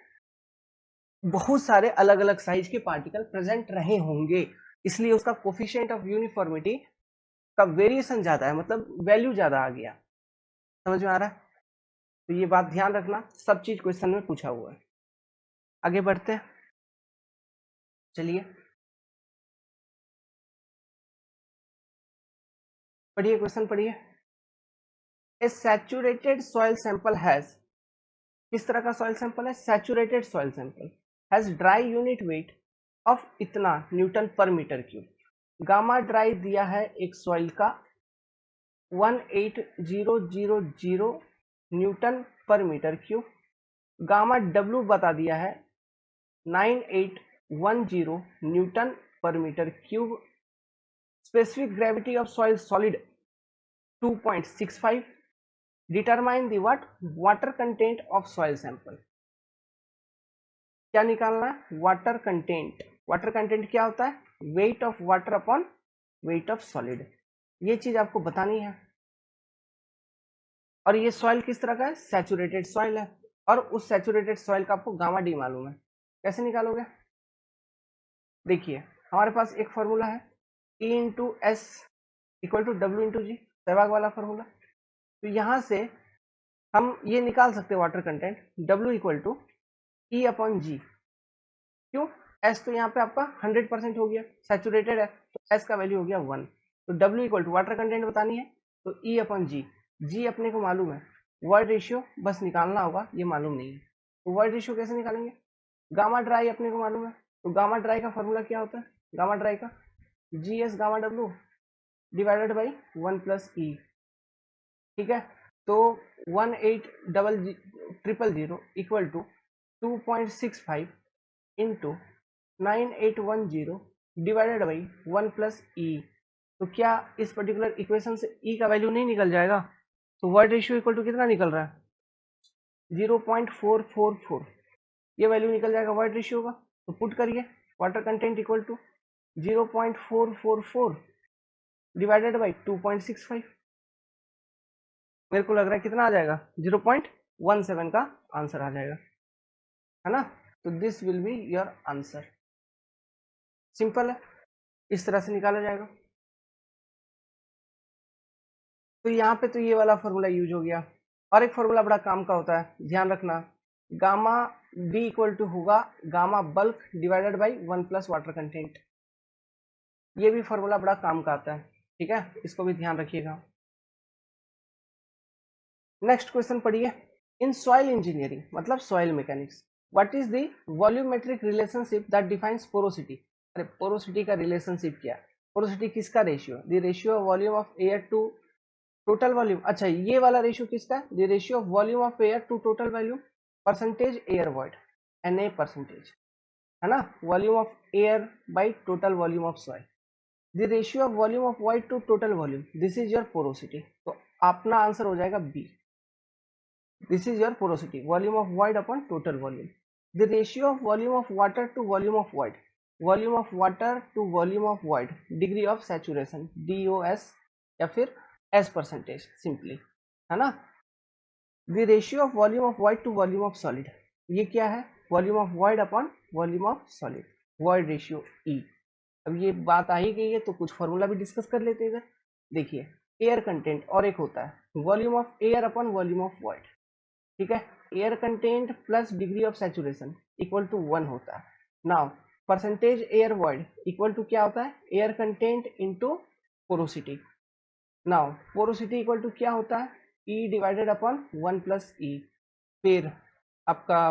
बहुत सारे अलग अलग साइज के पार्टिकल प्रेजेंट रहे होंगे, इसलिए उसका कोफिशिएंट ऑफ यूनिफॉर्मिटी का वेरिएशन ज्यादा है, मतलब वैल्यू ज्यादा आ गया। समझ में आ रहा है? तो ये बात ध्यान रखना, सब चीज क्वेश्चन में पूछा हुआ है। आगे बढ़ते हैं, चलिए पढ़िए, क्वेश्चन पढ़िए। ए सैचुरेटेड सॉइल सैंपल हैज, किस तरह का सॉइल सैंपल है? Saturated soil sample has dry unit weight of इतना Newton per metre cube. Gamma dry दिया है एक सॉइल का 18000 Newton per metre cube. Gamma W बता दिया है 9810 newton per metre cube. Specific gravity of soil solid 2.65। Determine the what water content of soil sample. क्या निकालना है? Water content. वाटर कंटेंट क्या होता है? Weight of water upon weight of solid. ये चीज आपको बतानी है। और ये सॉइल किस तरह का है? सैचुरेटेड सॉइल है। और उस सैचुरेटेड सॉइल का आपको गामा डी मालूम है, कैसे निकालोगे? देखिए हमारे पास एक फॉर्मूला है E into S equal to W into G, Sehwag वाला फॉर्मूला। तो यहां से हम ये निकाल सकते हैं water content W equal to E upon G. क्यों? एस तो यहाँ पे आपका 100% हो गया, सैचुरेटेड है, तो एस का वैल्यू हो गया 1। तो W equal to water content बतानी है तो ई अपॉन जी। जी अपने को मालूम है, वर्ड रेशियो बस निकालना होगा, ये मालूम नहीं है। तो वर्ड रेशियो कैसे निकालेंगे? गामा ड्राई अपने को मालूम है, तो गामा ड्राई का फॉर्मूला क्या होता है? गामा ड्राई का G S gamma W divided by 1 plus E. ठीक है, तो 18000 equal to 2.65 into 9810 divided by 1 plus E. तो क्या इस पर्टिकुलर इक्वेशन से ई का वैल्यू नहीं निकल जाएगा? तो वर्ड रेशियो इक्वल टू कितना निकल रहा है? 0.444। ये वैल्यू निकल जाएगा वर्ड रेशियो का। तो पुट करिए water content equal to 0.444 divided by 2.65। मेरे को लग रहा है कितना आ जाएगा? 0.17 का आंसर आ जाएगा, है ना? तो this will be your answer. Simple है, इस तरह से निकाला जाएगा। तो यहाँ पे तो ये वाला फॉर्मूला यूज हो गया। और एक फॉर्मूला बड़ा काम का होता है, ध्यान रखना। गामा बी इक्वल टू होगा gamma bulk divided by 1 plus water content. ये भी फॉर्मूला बड़ा काम का आता है, ठीक है, इसको भी ध्यान रखिएगा। नेक्स्ट क्वेश्चन पढ़िए। इन सॉइल इंजीनियरिंग मतलब soil mechanics, what is the volumetric relationship that defines porosity. अरे पोरोसिटी का रिलेशनशिप क्या है? पोरोसिटी किसका ratio? The ratio of volume of air to total volume. अच्छा, ये वाला रेशियो किसका है? The ratio of volume of air to total volume, percentage air void, Na percentage, है ना? Volume of air by total volume of soil. The ratio of volume of void to total volume, this is your porosity. तो अपना answer हो जाएगा B. This is your porosity, volume of void upon total volume. The ratio of volume of water to volume of void, volume of water to volume of void, degree of saturation, DOS या फिर S percentage simply, है ना? The ratio of volume of void to volume of solid, ये क्या है? Volume of void upon volume of solid, void ratio E। अब ये बात आ ही गई है तो कुछ फॉर्मूला भी डिस्कस कर लेते हैं इधर। देखिए एयर कंटेंट और एक होता है volume of air upon volume of void, ठीक है? Air content plus degree of saturation equal to 1 होता है। Now percentage air void equal to क्या होता है? Air content into porosity. Now porosity equal to क्या होता है? E divided upon 1 plus e. फिर आपका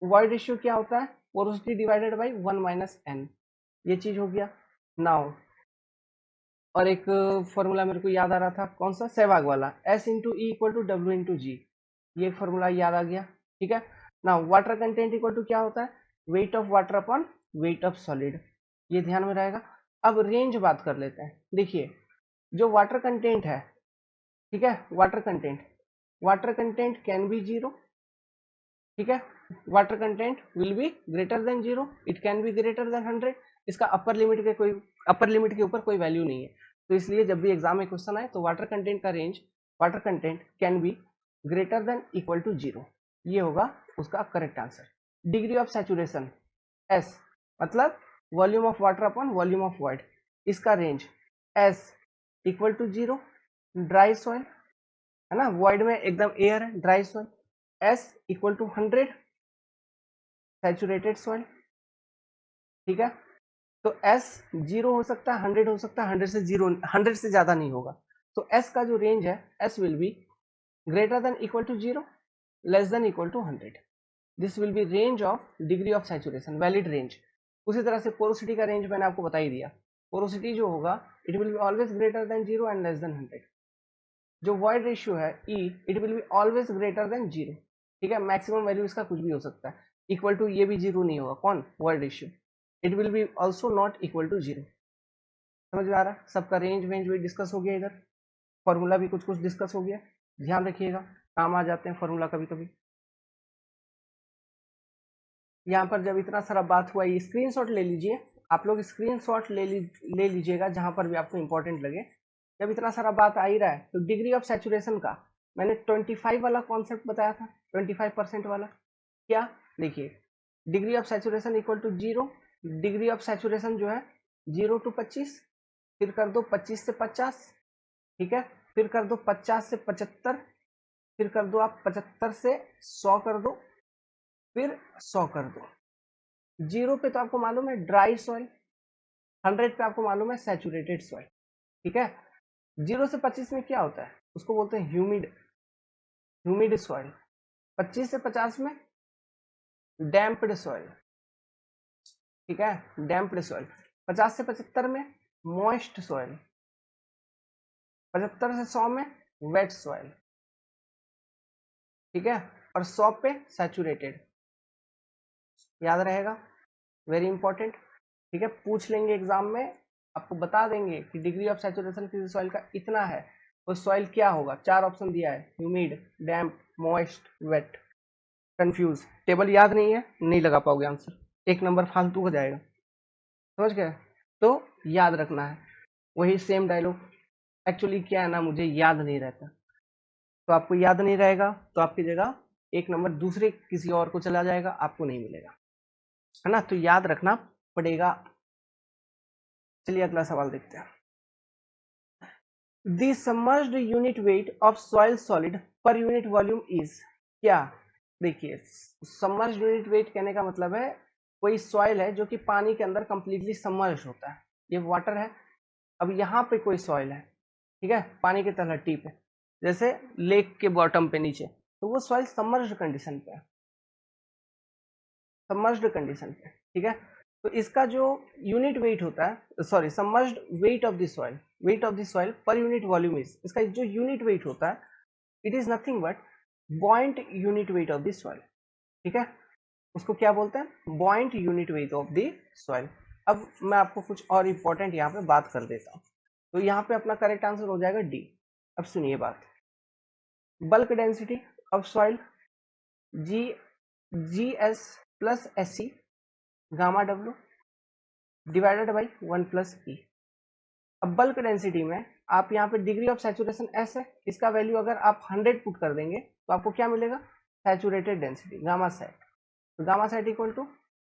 वॉइड रेशियो क्या होता है? Porosity divided by 1 minus n. ये चीज हो गया। नाउ और एक फॉर्मूला मेरे को याद आ रहा था, कौन सा? सहवाग वाला, S into E equal to W into G. ये फॉर्मूला याद आ गया, ठीक है ना? वाटर कंटेंट इक्वल टू क्या होता है? Weight of water upon weight of solid, ये ध्यान में रहेगा। अब रेंज बात कर लेते हैं। देखिए जो वाटर कंटेंट है, ठीक है, water content can B zero, ठीक है, water content will be greater than zero, it can be greater then 100। इसका अपर लिमिट के ऊपर कोई वैल्यू नहीं है। तो इसलिए जब भी एग्जाम में क्वेश्चन आए तो वाटर कंटेंट का range, water content can be greater than equal to zero, ये होगा उसका correct answer. Degree of saturation S मतलब volume of water upon volume of void, इसका range S equal to zero, dry soil, है ना, void में एकदम air है, dry soil, S equal to 100, saturated soil, ठीक है। तो S 0 हो सकता है, 100 हो सकता है, 100 से 0, 100 से ज्यादा नहीं होगा। तो S का जो रेंज है, S will be greater than equal to 0, less than equal to 100। This will be range of degree of saturation, valid range. उसी तरह से पोरोसिटी का रेंज मैंने आपको बता ही दिया। पोरोसिटी जो होगा, it will be always greater than 0 and less than 100। जो वॉइड रेशियो है E, it will be always greater than 0, ठीक है। मैक्सिमम वैल्यू इसका कुछ भी हो सकता है, इक्वल टू ये भी 0 नहीं होगा, कौन, void ratio. It will be also not equal to 0। समझ में आ रहा है? सबका रेंज वेंज भी डिस्कस हो गया, इधर फॉर्मूला भी कुछ कुछ डिस्कस हो गया। ध्यान रखिएगा, काम आ जाते हैं फॉर्मूला कभी कभी। यहाँ पर जब इतना सारा बात हुआ, ये स्क्रीनशॉट ले लीजिए, आप लोग स्क्रीनशॉट ले लीजिएगा जहां पर भी आपको इंपॉर्टेंट लगे। जब इतना सारा बात आ ही रहा है, तो डिग्री ऑफ सैचुरेशन का मैंने 25 वाला कॉन्सेप्ट बताया था, 25% वाला। क्या, देखिए, degree of saturation equal to 0, degree of saturation जो है 0 टू 25, फिर कर दो 25 से 50, ठीक है, फिर कर दो 50 से 75, फिर कर दो आप 75 से 100 कर दो, फिर 100 कर दो। 0 पे तो आपको मालूम है ड्राई सॉइल, 100 पे आपको मालूम है सैचुरेटेड सॉइल, ठीक है। 0 से 25 में क्या होता है, उसको बोलते हैं ह्यूमिड, ह्यूमिड सॉइल। 25 से 50 में डैम्प्ड सॉइल, ठीक है, डैम्प्ड सॉइल। 50 से 75 में मॉइस्ट सॉइल, 75 से 100 में वेट सॉइल, ठीक है, और 100 पे सैचुरेटेड। याद रहेगा, वेरी इंपॉर्टेंट, ठीक है। पूछ लेंगे एग्जाम में, आपको बता देंगे कि डिग्री ऑफ सैचुरेशन किसी सॉइल का इतना है, वो सॉइल क्या होगा। 4 ऑप्शन दिया है, ह्यूमिड, डैम्प, मॉइस्ट, वेट। कंफ्यूज, टेबल याद नहीं है, नहीं लगा पाओगे आंसर, 1 नंबर फालतू हो जाएगा, समझ गए। तो याद रखना है, वही सेम डायलॉग। एक्चुअली क्या है ना, मुझे याद नहीं रहता, तो आपको याद नहीं रहेगा तो आपकी जगह 1 नंबर दूसरे किसी और को चला जाएगा, आपको नहीं मिलेगा, है ना। तो याद रखना पड़ेगा। चलिए अगला सवाल देखते हैं। The submerged unit weight of soil solid per unit volume is, क्या, देखिए, सबमर्ज्ड यूनिट वेट कहने का मतलब है कोई सॉइल है जो कि पानी के अंदर कंप्लीटली सबमर्ज होता है, ये वाटर है। अब यहाँ पे कोई सॉइल है, ठीक है, पानी की तलहटी पे, जैसे लेक के बॉटम पे नीचे, तो वो सॉइल सबमर्ज्ड कंडीशन पे है, सबमर्ज्ड कंडीशन पे, ठीक है। तो इसका जो यूनिट वेट होता है, sorry, submerged wait of the soil, wait of the soil per unit volume is, इसका जो यूनिट वेट होता है, it is nothing but बॉइंट unit weight of the soil, ठीक है। उसको क्या बोलते हैं, बॉइंट unit weight of the soil. अब मैं आपको कुछ और इंपॉर्टेंट यहाँ पे बात कर देता हूँ, तो यहाँ पे अपना करेक्ट आंसर हो जाएगा डी। अब सुनिए बात, bulk density of soil GS plus SC gamma W divided by 1 plus E. अब बल्क डेंसिटी में आप यहाँ पे डिग्री ऑफ सैचुरेशन S है, इसका वैल्यू अगर आप 100 पुट कर देंगे तो आपको क्या मिलेगा, सैचुरेटेड डेंसिटी गामा सेट। तो gamma sat equal to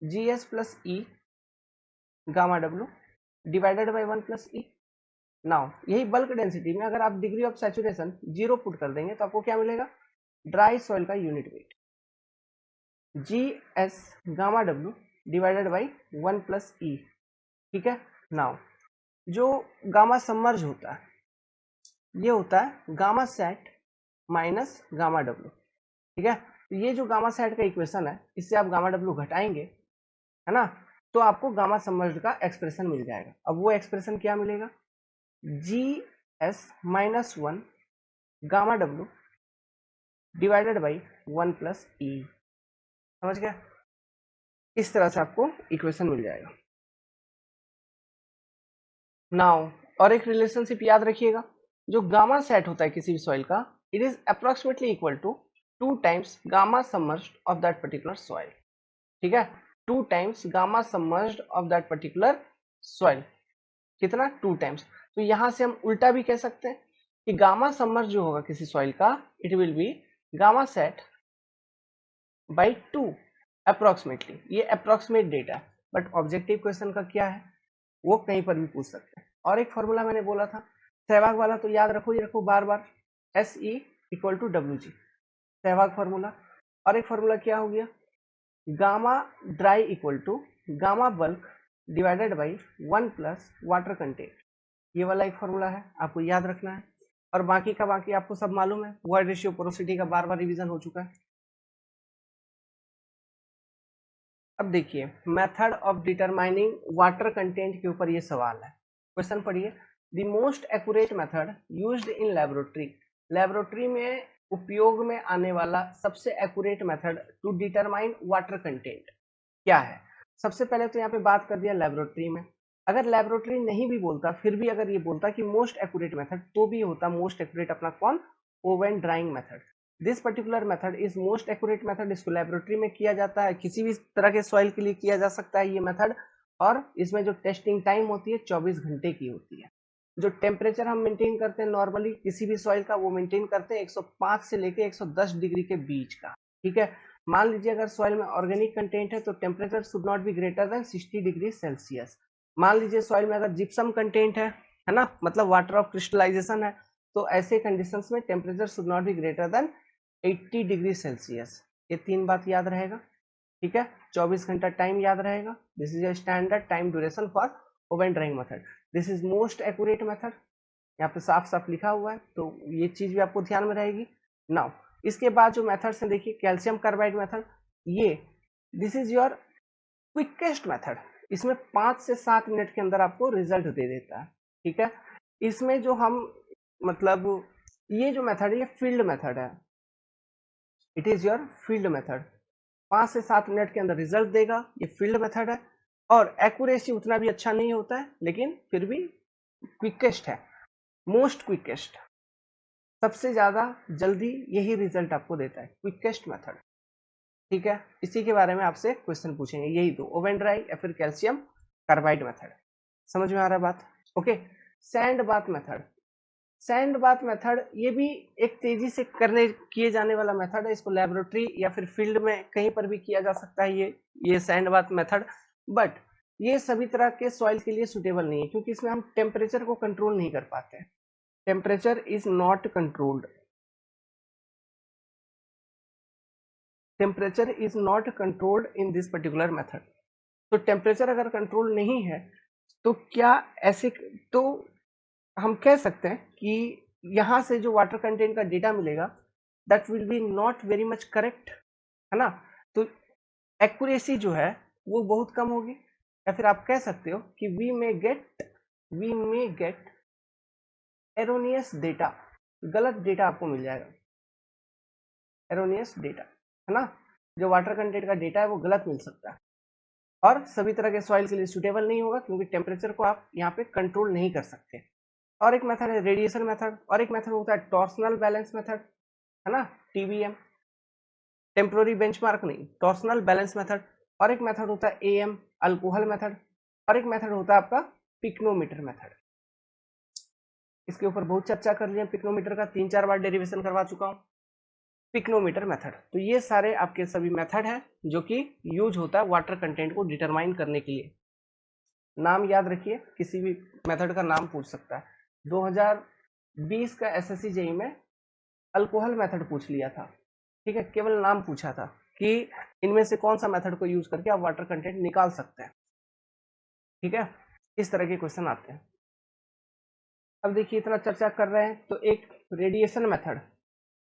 GS plus e gamma W divided by 1 plus e. Now यही बल्क डेंसिटी में अगर आप डिग्री ऑफ सैचुरेशन 0 पुट कर देंगे तो आपको क्या मिलेगा, ड्राई सॉइल का unit weight GS gamma W divided by 1 plus E, ठीक है। नाउ जो गामा सबमर्ज होता है, ये होता है gamma sat minus gamma W, ठीक है। तो ये जो गामा सेट का इक्वेशन है, इससे आप गामा डब्ल्यू घटाएंगे, है ना, तो आपको गामा सबमर्ज्ड का एक्सप्रेशन मिल जाएगा। अब वो एक्सप्रेशन क्या मिलेगा, GS minus 1 gamma W divided by 1 plus E. समझ गया, इस तरह से आपको इक्वेशन मिल जाएगा। नाउ और एक रिलेशनशिप याद रखिएगा, जो गामा सेट होता है किसी भी सॉइल का, it is approximately equal to 2 times gamma submerged of that particular soil, ठीक है, 2 times gamma submerged of that particular soil. कितना, 2 टाइम्स। तो यहां से हम उल्टा भी कह सकते हैं कि गामा सबमर्ज जो होगा किसी सॉइल का, it will be gamma sat by 2 approximately. ये approximate data, but objective question का क्या है, वो कहीं पर भी पूछ सकते हैं। और एक फॉर्मूला मैंने बोला था सहवाग वाला, तो याद रखो ही रखो बार बार, SE equal to WG, Sehwag formula. और एक फॉर्मूला क्या हो गया, gamma dry equal to gamma bulk divided by 1 plus water content. ये वाला एक फॉर्मूला है, आपको याद रखना है। और बाकी का बाकी आपको सब मालूम है, वॉइड रेशियो पोरोसिटी का बार बार रिवीजन हो चुका है। अब देखिए method of determining water content के ऊपर ये सवाल है। क्वेश्चन पढ़िए, the most accurate method used in laboratory. Laboratory में उपयोग में आने वाला सबसे accurate method to determine water content क्या है। सबसे पहले तो यहाँ पे बात कर दिया लेबोरेटरी में। अगर लेबोरेटरी नहीं भी बोलता, फिर भी अगर ये बोलता कि मोस्ट एक्यूरेट मेथड, तो भी होता मोस्ट एक्यूरेट अपना कौन, oven drawing method. This particular method is most accurate method. इसको लेबोरेटरी में किया जाता है, किसी भी तरह के सॉइल के लिए किया जा सकता है ये मेथड। और इसमें जो टेस्टिंग टाइम होती है 24 घंटे की होती है। जो टेम्परेचर हम मेंटेन करते हैं नॉर्मली किसी भी सॉइल का, वो मेंटेन करते हैं 105 से लेके 110 डिग्री के बीच का। ठीक है, मान लीजिए अगर सॉइल में ऑर्गेनिक कंटेंट है तो temperature should not be greater then 60 degree Celsius. मान लीजिए सॉइल में अगर जिप्सम कंटेंट है ना, मतलब वाटर ऑफ क्रिस्टलाइजेशन है, तो ऐसे कंडीशंस में temperature should not be greater then 80 degree Celsius. ये 3 बात याद रहेगा। ठीक है, 24 घंटा टाइम याद रहेगा। This is a standard time duration for oven drawing method. This is most accurate method, यहाँ पे साफ साफ लिखा हुआ है, तो ये चीज भी आपको ध्यान में रहेगी। नाउ इसके बाद जो मेथड्स हैं देखिए, कैल्शियम कार्बाइड मेथड, ये this is your quickest method. इसमें 5 से 7 मिनट के अंदर आपको रिजल्ट दे देता है। ठीक है, इसमें जो हम मतलब ये जो मेथड है ये फील्ड मेथड है, it is your field method. 5 से 7 मिनट के अंदर रिजल्ट देगा, ये फील्ड मेथड है। और एक्यूरेसी उतना भी अच्छा नहीं होता है, लेकिन फिर भी क्विकेस्ट है, मोस्ट क्विकेस्ट, सबसे ज्यादा जल्दी यही रिजल्ट आपको देता है, क्विकेस्ट मेथड। ठीक है, इसी के बारे में आपसे क्वेश्चन पूछेंगे, यही दो, ओवन ड्राई या फिर कैल्शियम कार्बाइड मेथड। समझ में आ रहा है बात? Okay, sand bath method. Sand bath method ये भी एक तेजी से करने किए जाने वाला मेथड है। इसको लेबोरेटरी या फिर फील्ड में कहीं पर भी किया जा सकता है ये सैंड बाथ मेथड। बट ये सभी तरह के सॉइल के लिए सुटेबल नहीं है, क्योंकि इसमें हम टेम्परेचर को कंट्रोल नहीं कर पाते हैं। Temperature is not controlled, temperature is not controlled in this particular method. तो टेम्परेचर अगर कंट्रोल नहीं है तो क्या ऐसे, तो हम कह सकते हैं कि यहाँ से जो वाटर कंटेंट का डेटा मिलेगा that will be not very much correct, है ना। तो एक्यूरेसी जो है वो बहुत कम होगी, या फिर आप कह सकते हो कि we may get erroneous data, गलत डेटा आपको मिल जाएगा, एरोनियस डेटा, है ना। जो वाटर कंटेंट का डेटा है वो गलत मिल सकता है, और सभी तरह के सॉइल के लिए सुटेबल नहीं होगा, क्योंकि टेम्परेचर को आप यहाँ पे कंट्रोल नहीं कर सकते। और एक मेथड है रेडिएशन मेथड, और एक मेथड होता है टॉर्सनल बैलेंस मेथड, है ना, टीबीएम, टेम्पोररी बेंचमार्क नहीं, टॉर्सनल बैलेंस मेथड। और एक मेथड होता है एएम, अल्कोहल मेथड। और एक मेथड होता है आपका पिक्नोमीटर मेथड। इसके ऊपर बहुत चर्चा कर लिया, पिक्नोमीटर का 3-4 बार डेरिवेशन करवा चुका हूँ। पिक्नोमीटर मेथड, तो ये सारे आपके सभी मेथड है जो कि यूज होता है वाटर कंटेंट को डिटरमाइन करने के लिए। नाम याद रखिए, किसी भी मेथड का नाम पूछ सकता है। 2020 का एसएससी जेई में अल्कोहल मेथड पूछ लिया था। ठीक है, केवल नाम पूछा था कि इनमें से कौन सा मेथड को यूज करके आप वाटर कंटेंट निकाल सकते हैं। ठीक है, इस तरह के क्वेश्चन आते हैं। अब देखिए इतना चर्चा कर रहे हैं तो एक रेडिएशन मेथड,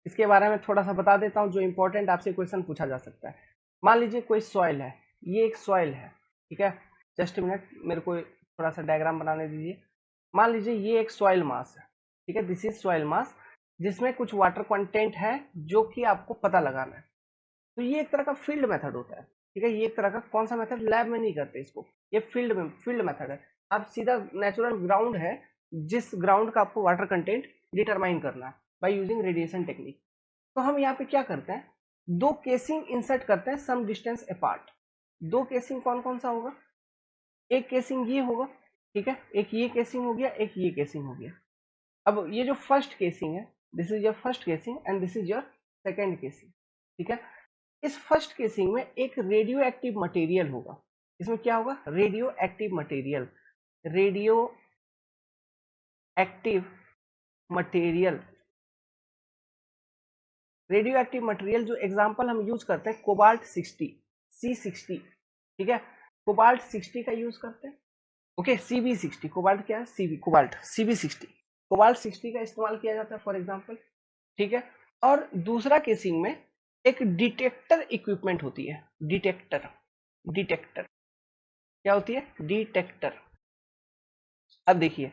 इसके बारे में थोड़ा सा बता देता हूं, जो इंपॉर्टेंट आपसे क्वेश्चन पूछा जा सकता है। मान लीजिए कोई सॉइल है, ये एक सॉइल है, ठीक है, जस्ट मिनट मेरे को थोड़ा सा डायग्राम बनाने दीजिए। मान लीजिए ये एक सॉइल मास है, ठीक है, दिस इज सॉइल मास, जिसमें कुछ वाटर कंटेंट है जो कि आपको पता लगाना है। तो ये एक तरह का फील्ड मेथड होता है। ठीक है, ये एक तरह का कौन सा मेथड, लैब में नहीं करते इसको, ये फील्ड मेथड है। आप सीधा नेचुरल ग्राउंड है, जिस ग्राउंड का आपको वाटर कंटेंट डिटरमाइन करना है बाय यूजिंग रेडिएशन टेक्निक। तो हम यहाँ पे क्या करते हैं, दो केसिंग इंसर्ट करते हैं सम डिस्टेंस अपार्ट। दो केसिंग कौन कौन सा होगा, एक केसिंग ये होगा, ठीक है, एक ये केसिंग हो गया, एक ये केसिंग हो गया। अब ये जो फर्स्ट केसिंग है, this is your first casing and this is your second casing. ठीक है, इस फर्स्ट केसिंग में एक रेडियो एक्टिव मटेरियल होगा। इसमें क्या होगा, radio active material, radio active material, radio active material जो एग्जांपल हम यूज करते हैं कोबाल्ट 60, C60, ठीक है, कोबाल्ट 60 का यूज करते हैं। ओके, Cb60, कोबाल्ट क्या है, कोबाल्ट Cb60, कोबाल्ट 60 का इस्तेमाल किया जाता है फॉर एग्जांपल, ठीक है। और दूसरा केसिंग में एक डिटेक्टर इक्विपमेंट होती है, डिटेक्टर, डिटेक्टर क्या होती है, डिटेक्टर। अब देखिए,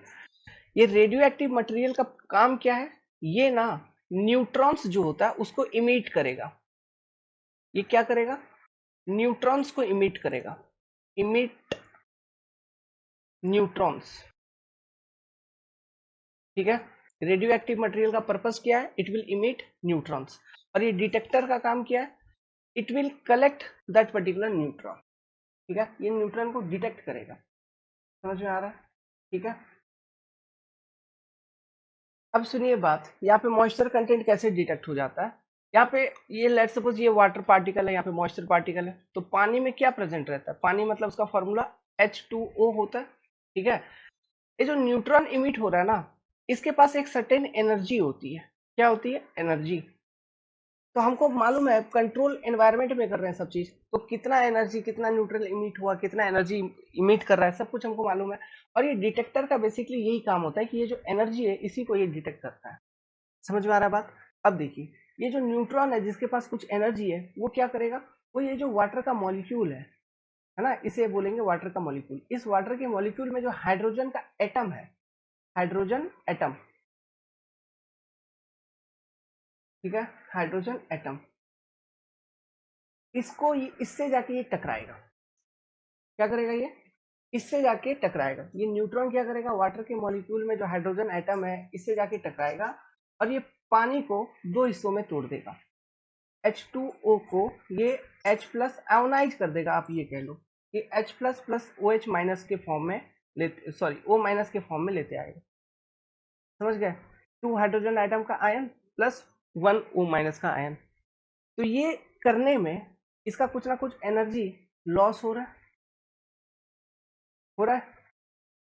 ये रेडियो एक्टिव मटेरियल का काम क्या है, ये ना न्यूट्रॉन्स जो होता है उसको इमिट करेगा। ये क्या करेगा, न्यूट्रॉन्स को इमिट करेगा, इमिट न्यूट्रॉन्स, ठीक है। रेडियो एक्टिव मटेरियल का पर्पस क्या है, इट विल इमिट न्यूट्रॉन्स। और ये डिटेक्टर का काम क्या है, it will collect that particular neutron, ठीक है, ये न्यूट्रॉन को डिटेक्ट करेगा। समझ में आ रहा है, ठीक है। अब सुनिए बात, यहाँ पे मॉइस्चर कंटेंट कैसे डिटेक्ट हो जाता है। यहाँ पे ये लेट्स सपोज ये वाटर पार्टिकल है, यहाँ पे मॉइस्चर पार्टिकल है, तो पानी में क्या प्रेजेंट रहता है, पानी मतलब उसका फॉर्मूला H2O होता है, ठीक है। ये जो न्यूट्रॉन इमिट हो रहा है ना, इसके पास एक सर्टेन एनर्जी होती है, क्या होती है, एनर्जी। तो हमको मालूम है कंट्रोल एनवायरनमेंट में कर रहे हैं सब चीज, तो कितना एनर्जी, कितना न्यूट्रल इमिट हुआ, कितना एनर्जी इमिट कर रहा है, सब कुछ हमको मालूम है। और ये डिटेक्टर का बेसिकली यही काम होता है कि ये जो एनर्जी है इसी को ये डिटेक्ट करता है। समझ में आ रहा है बात। अब देखिए, ये जो न्यूट्रॉन है जिसके पास कुछ एनर्जी है, वो क्या करेगा, वो ये जो वाटर का मॉलिक्यूल है ना, इसे बोलेंगे वाटर का मॉलिक्यूल। इस वाटर के मॉलिक्यूल में जो हाइड्रोजन का एटम है, हाइड्रोजन एटम, ठीक है, हाइड्रोजन एटम, इसको इससे जाके ये टकराएगा। क्या करेगा ये, इससे जाके टकराएगा। ये न्यूट्रॉन क्या करेगा, वाटर के मॉलिक्यूल में जो हाइड्रोजन एटम है इससे जाके टकराएगा और ये पानी को दो हिस्सों में तोड़ देगा। H2O को ये H प्लस आयोनाइज कर देगा, आप ये कह लो कि H plus plus OH minus के फॉर्म में लेते, सॉरी O माइनस के फॉर्म में लेते आएगा। समझ गए, 2 हाइड्रोजन आइटम का आयन प्लस 1 O माइनस का आयन। तो ये करने में इसका कुछ ना कुछ एनर्जी लॉस हो रहा है, हो रहा है।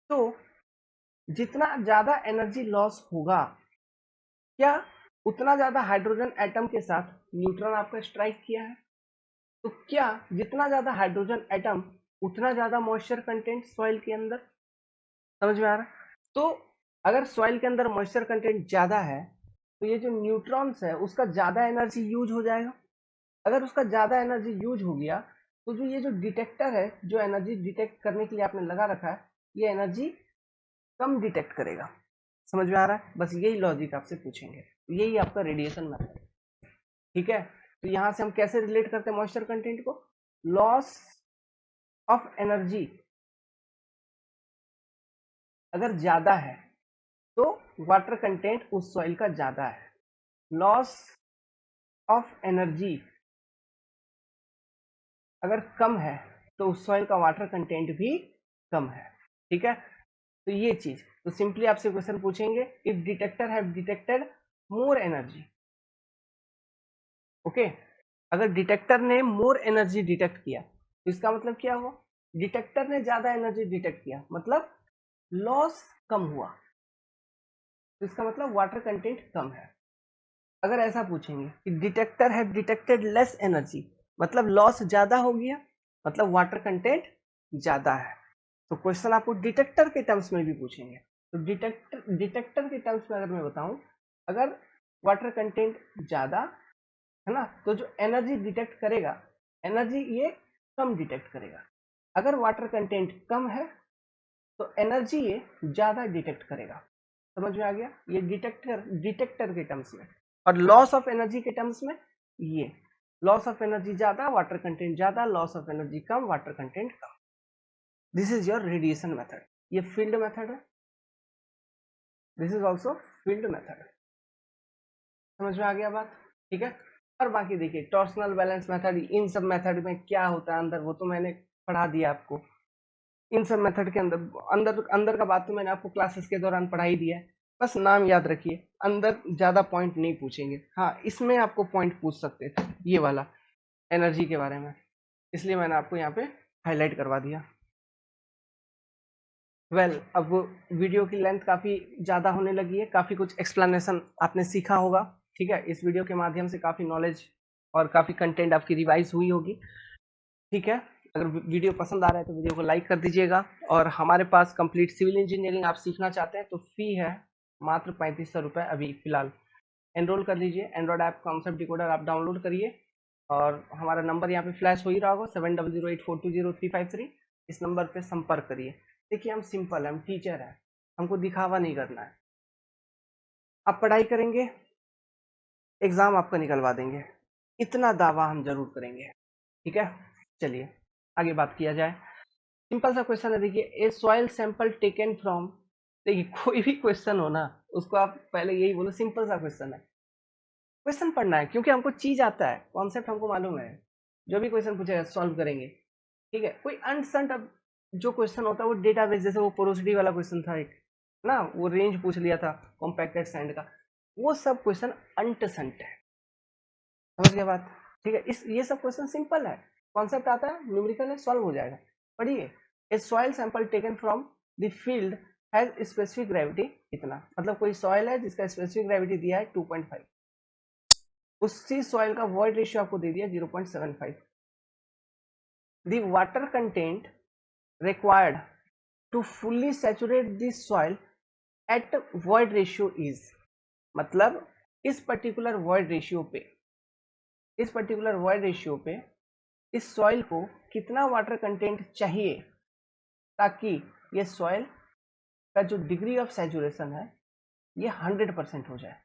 तो जितना ज्यादा एनर्जी लॉस होगा, क्या उतना ज्यादा हाइड्रोजन एटम के साथ न्यूट्रॉन आपका स्ट्राइक किया है, तो क्या जितना ज्यादा हाइड्रोजन एटम उतना ज्यादा मॉइस्चर कंटेंट सॉइल के अंदर। समझ में आ रहा है। तो अगर सॉइल के अंदर मॉइस्चर कंटेंट ज्यादा है, तो ये जो न्यूट्रॉन्स है उसका ज्यादा एनर्जी यूज हो जाएगा। अगर उसका ज्यादा एनर्जी यूज हो गया, तो जो ये जो डिटेक्टर है, जो एनर्जी डिटेक्ट करने के लिए आपने लगा रखा है, ये एनर्जी कम डिटेक्ट करेगा। समझ में आ रहा है, बस यही लॉजिक आपसे पूछेंगे, यही आपका रेडिएशन मेथड, ठीक है। तो यहां से हम कैसे रिलेट करते हैं मॉइस्चर कंटेंट को, लॉस ऑफ एनर्जी अगर ज्यादा है तो वाटर कंटेंट उस सॉइल का ज्यादा है, लॉस ऑफ एनर्जी अगर कम है तो उस सॉइल का वाटर कंटेंट भी कम है, ठीक है। तो ये चीज, तो सिंपली आपसे क्वेश्चन पूछेंगे, if detector have detected more energy, okay, अगर डिटेक्टर ने मोर एनर्जी डिटेक्ट किया तो इसका मतलब क्या हुआ, डिटेक्टर ने ज्यादा एनर्जी डिटेक्ट किया मतलब लॉस कम हुआ, तो इसका मतलब वाटर कंटेंट कम है। अगर ऐसा पूछेंगे कि detector have detected less energy, मतलब लॉस ज्यादा हो गया, मतलब वाटर कंटेंट ज्यादा है। तो क्वेश्चन आपको डिटेक्टर के टर्म्स में भी पूछेंगे। तो डिटेक्टर के टर्म्स में अगर मैं बताऊं, अगर वाटर कंटेंट ज्यादा है ना, तो जो एनर्जी डिटेक्ट करेगा, एनर्जी ये कम डिटेक्ट करेगा। अगर वाटर कंटेंट कम है तो एनर्जी ये ज्यादा डिटेक्ट करेगा। समझ में आ गया, ये डिटेक्टर के टर्म्स में। और लॉस ऑफ एनर्जी के टर्म्स में, ये लॉस ऑफ एनर्जी ज्यादा, वाटर कंटेंट ज्यादा, loss of energy come, water content come. This is your radiation method. ये फील्ड मेथड है, this is also field method. समझ में आ गया बात, ठीक है। और बाकी देखिए टॉर्सनल बैलेंस मेथड, इन सब मेथड में क्या होता है अंदर, वो तो मैंने पढ़ा दिया आपको। इन सब मेथड के अंदर अंदर अंदर का बात तो मैंने आपको क्लासेस के दौरान पढ़ा ही दिया है। बस नाम याद रखिए, अंदर ज्यादा पॉइंट नहीं पूछेंगे। हाँ, इसमें आपको पॉइंट पूछ सकते थे, ये वाला एनर्जी के बारे में, इसलिए मैंने आपको यहाँ पे हाईलाइट करवा दिया। अब वीडियो की लेंथ काफी ज्यादा होने लगी है, काफी कुछ एक्सप्लेनेशन आपने सीखा होगा, ठीक है। इस वीडियो के माध्यम से काफी नॉलेज और काफी कंटेंट आपकी रिवाइज हुई होगी। ठीक है, अगर वीडियो पसंद आ रहा है तो वीडियो को लाइक कर दीजिएगा। और हमारे पास कंप्लीट सिविल इंजीनियरिंग आप सीखना चाहते हैं तो फी है मात्र 3500 रुपये अभी फिलहाल। एनरोल कर लीजिए, एंड्रॉयड ऐप कॉन्सेप्ट डिकोडर आप डाउनलोड करिए और हमारा नंबर यहाँ पे फ्लैश हो ही रहा होगा 7008420353। इस नंबर पे संपर्क करिए। देखिए हम सिंपल है, हम टीचर है, हमको दिखावा नहीं करना है। आप पढ़ाई करेंगे, एग्जाम आपका निकलवा देंगे, इतना दावा हम जरूर करेंगे। ठीक है, चलिए आगे बात किया जाए। सिंपल सा क्वेश्चन है, देखिए ए सॉइल सैंपल टेकन फ्रॉम। देखिए कोई भी क्वेश्चन हो ना, उसको आप पहले यही बोलो सिंपल सा क्वेश्चन है। क्वेश्चन पढ़ना है क्योंकि हमको चीज आता है, कॉन्सेप्ट हमको मालूम है, जो भी क्वेश्चन पूछेगा सॉल्व करेंगे। ठीक है, कोई अनसंट अब जो क्वेश्चन होता है वो डेटाबेस, जैसे वो पोरोसिटी वाला क्वेश्चन था एक ना, वो रेंज पूछ लिया था कॉम्पैक्टेड सैंड का, वो सब क्वेश्चन अनटसंट है। समझ गया बात? ठीक है, इस ये सब क्वेश्चन सिंपल है, कॉन्सेप्ट आता है, न्यूमेरिकल है, सॉल्व हो जाएगा। पढ़िए, a soil sample taken from the field has specific gravity इतना, मतलब कोई सॉइल है जिसका स्पेसिफिक ग्रेविटी दिया है 2.5, उसी सॉइल का वॉइड रेशियो आपको दे दिया 0.75। The water content required to fully saturate this soil at void ratio is, मतलब इस पर्टिकुलर वॉइड रेशियो पे, इस पर्टिकुलर वॉइड रेशियो पे इस सॉइल को कितना वाटर कंटेंट चाहिए ताकि ये सॉइल का जो डिग्री ऑफ सैचुरेशन है ये 100% हो जाए।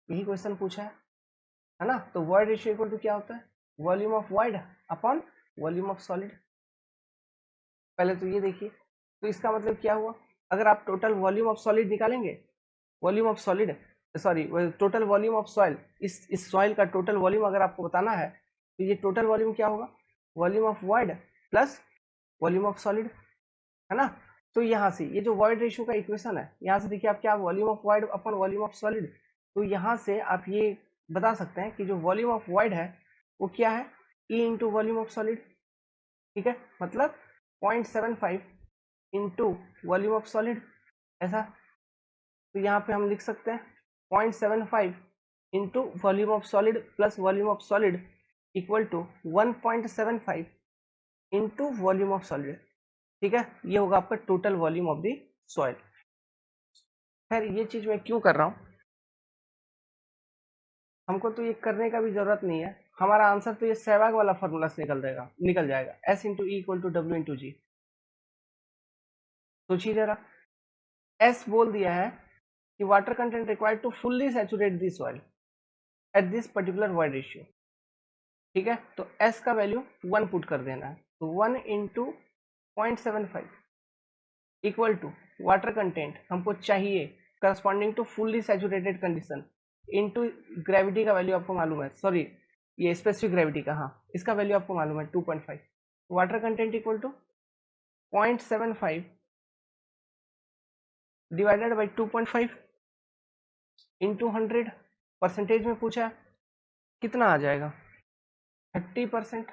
यही क्वेश्चन पूछा है ना। तो वॉइड रेशियो इक्वल टू क्या होता है, volume of void upon volume of solid. पहले तो ये देखिए, तो इसका मतलब क्या हुआ, अगर आप टोटल वॉल्यूम ऑफ सॉलिड निकालेंगे, volume of solid sorry total volume of soil, इस सॉइल का टोटल वॉल्यूम अगर आपको बताना है तो ये टोटल वॉल्यूम क्या होगा, volume of void plus volume of solid, है ना। तो यहाँ से ये जो वॉइड रेशियो का इक्वेशन है, यहाँ से देखिए आप क्या, volume of void upon volume of solid, तो यहाँ से आप ये बता सकते हैं कि जो वॉल्यूम ऑफ वॉइड है वो क्या है, E into volume of solid. ठीक है, मतलब 0.75 इंटू वॉल्यूम ऑफ सॉलिड, ऐसा। तो यहाँ पे हम लिख सकते हैं 0.75 into volume of solid plus volume of solid equal to 1.75 into volume of solid. ठीक है, ये होगा आपका total volume of the soil. खैर ये चीज मैं क्यों कर रहा हूँ, हमको तो ये करने का भी जरूरत नहीं है, हमारा आंसर तो ये सहवाग वाला फॉर्मूला से निकल जाएगा, S into E equal to W into G. सोचिए जरा, एस बोल दिया है कि water content required to fully saturate the soil at this particular void ratio. ठीक है, तो एस का वैल्यू 1 पुट कर देना है, तो 1 into 0.75 equal to water content हमको चाहिए corresponding to fully saturated condition into gravity का वैल्यू आपको मालूम है, सॉरी ये स्पेसिफिक ग्रेविटी का, हाँ इसका वैल्यू आपको मालूम है 2.5, water content equal to 0.75 divided by 2.5 into 100, percentage में पूछा कितना आ जाएगा 30%,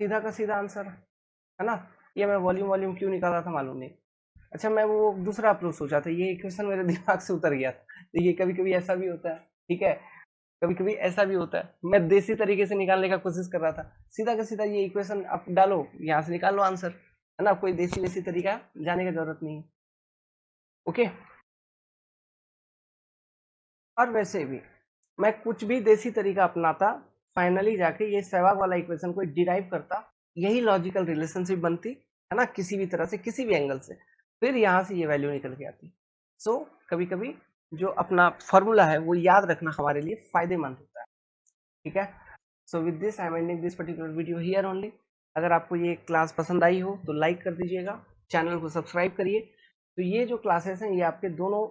सीधा का सीधा आंसर है ना। ये मैं वॉल्यूम वॉल्यूम क्यों निकाला था मालूम नहीं। अच्छा, मैं वो दूसरा अप्रोच सोचा था, ये इक्वेशन मेरे दिमाग से उतर गया था। तो ये कभी कभी ऐसा भी होता है, ठीक है, कभी कभी ऐसा भी होता है, मैं देसी तरीके से निकालने का कोशिश कर रहा था, सीधा का सीधा ये इक्वेशन आप डालो, यहाँ से निकाल लो आंसर, है ना, कोई देसी वैसी तरीका जाने की जरूरत नहीं है। ओके, और वैसे भी मैं कुछ भी देसी तरीका अपनाता, फाइनली जाके ये सहवाग वाला इक्वेशन को डिराइव करता, यही लॉजिकल रिलेशनशिप बनती है ना, किसी भी तरह से किसी भी एंगल से, फिर यहाँ से ये वैल्यू निकल के आती। सो कभी कभी जो अपना फॉर्मूला है वो याद रखना हमारे लिए फायदेमंद होता है। ठीक है, so with this I am ending this particular video here only. अगर आपको ये क्लास पसंद आई हो तो लाइक कर दीजिएगा, चैनल को सब्सक्राइब करिए। तो ये जो क्लासेस हैं ये आपके दोनों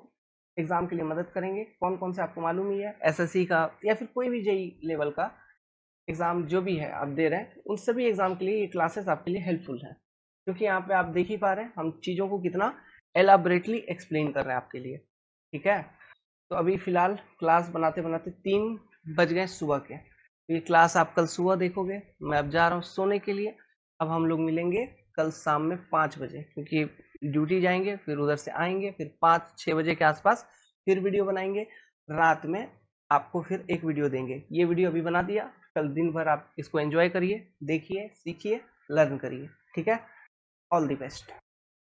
एग्जाम के लिए मदद करेंगे, कौन कौन से आपको मालूम ही है, एसएससी का या फिर कोई भी जेई लेवल का एग्जाम जो भी है आप दे रहे हैं, उन सभी एग्जाम के लिए ये क्लासेस आपके लिए हेल्पफुल है, क्योंकि यहाँ पे आप देख ही पा रहे हैं हम चीज़ों को कितना एलाबरेटली एक्सप्लेन कर रहे हैं आपके लिए। ठीक है, तो अभी फिलहाल क्लास बनाते बनाते 3 बज गए सुबह के, तो ये क्लास आप कल सुबह देखोगे। मैं अब जा रहा हूँ सोने के लिए, अब हम लोग मिलेंगे कल शाम में 5 बजे, क्योंकि ड्यूटी जाएंगे, फिर उधर से आएंगे, फिर 5-6 बजे के आसपास फिर वीडियो बनाएंगे, रात में आपको फिर एक वीडियो देंगे। ये वीडियो अभी बना दिया, कल दिन भर आप इसको एंजॉय करिए, देखिए, सीखिए, लर्न करिए। ठीक है, ऑल द बेस्ट।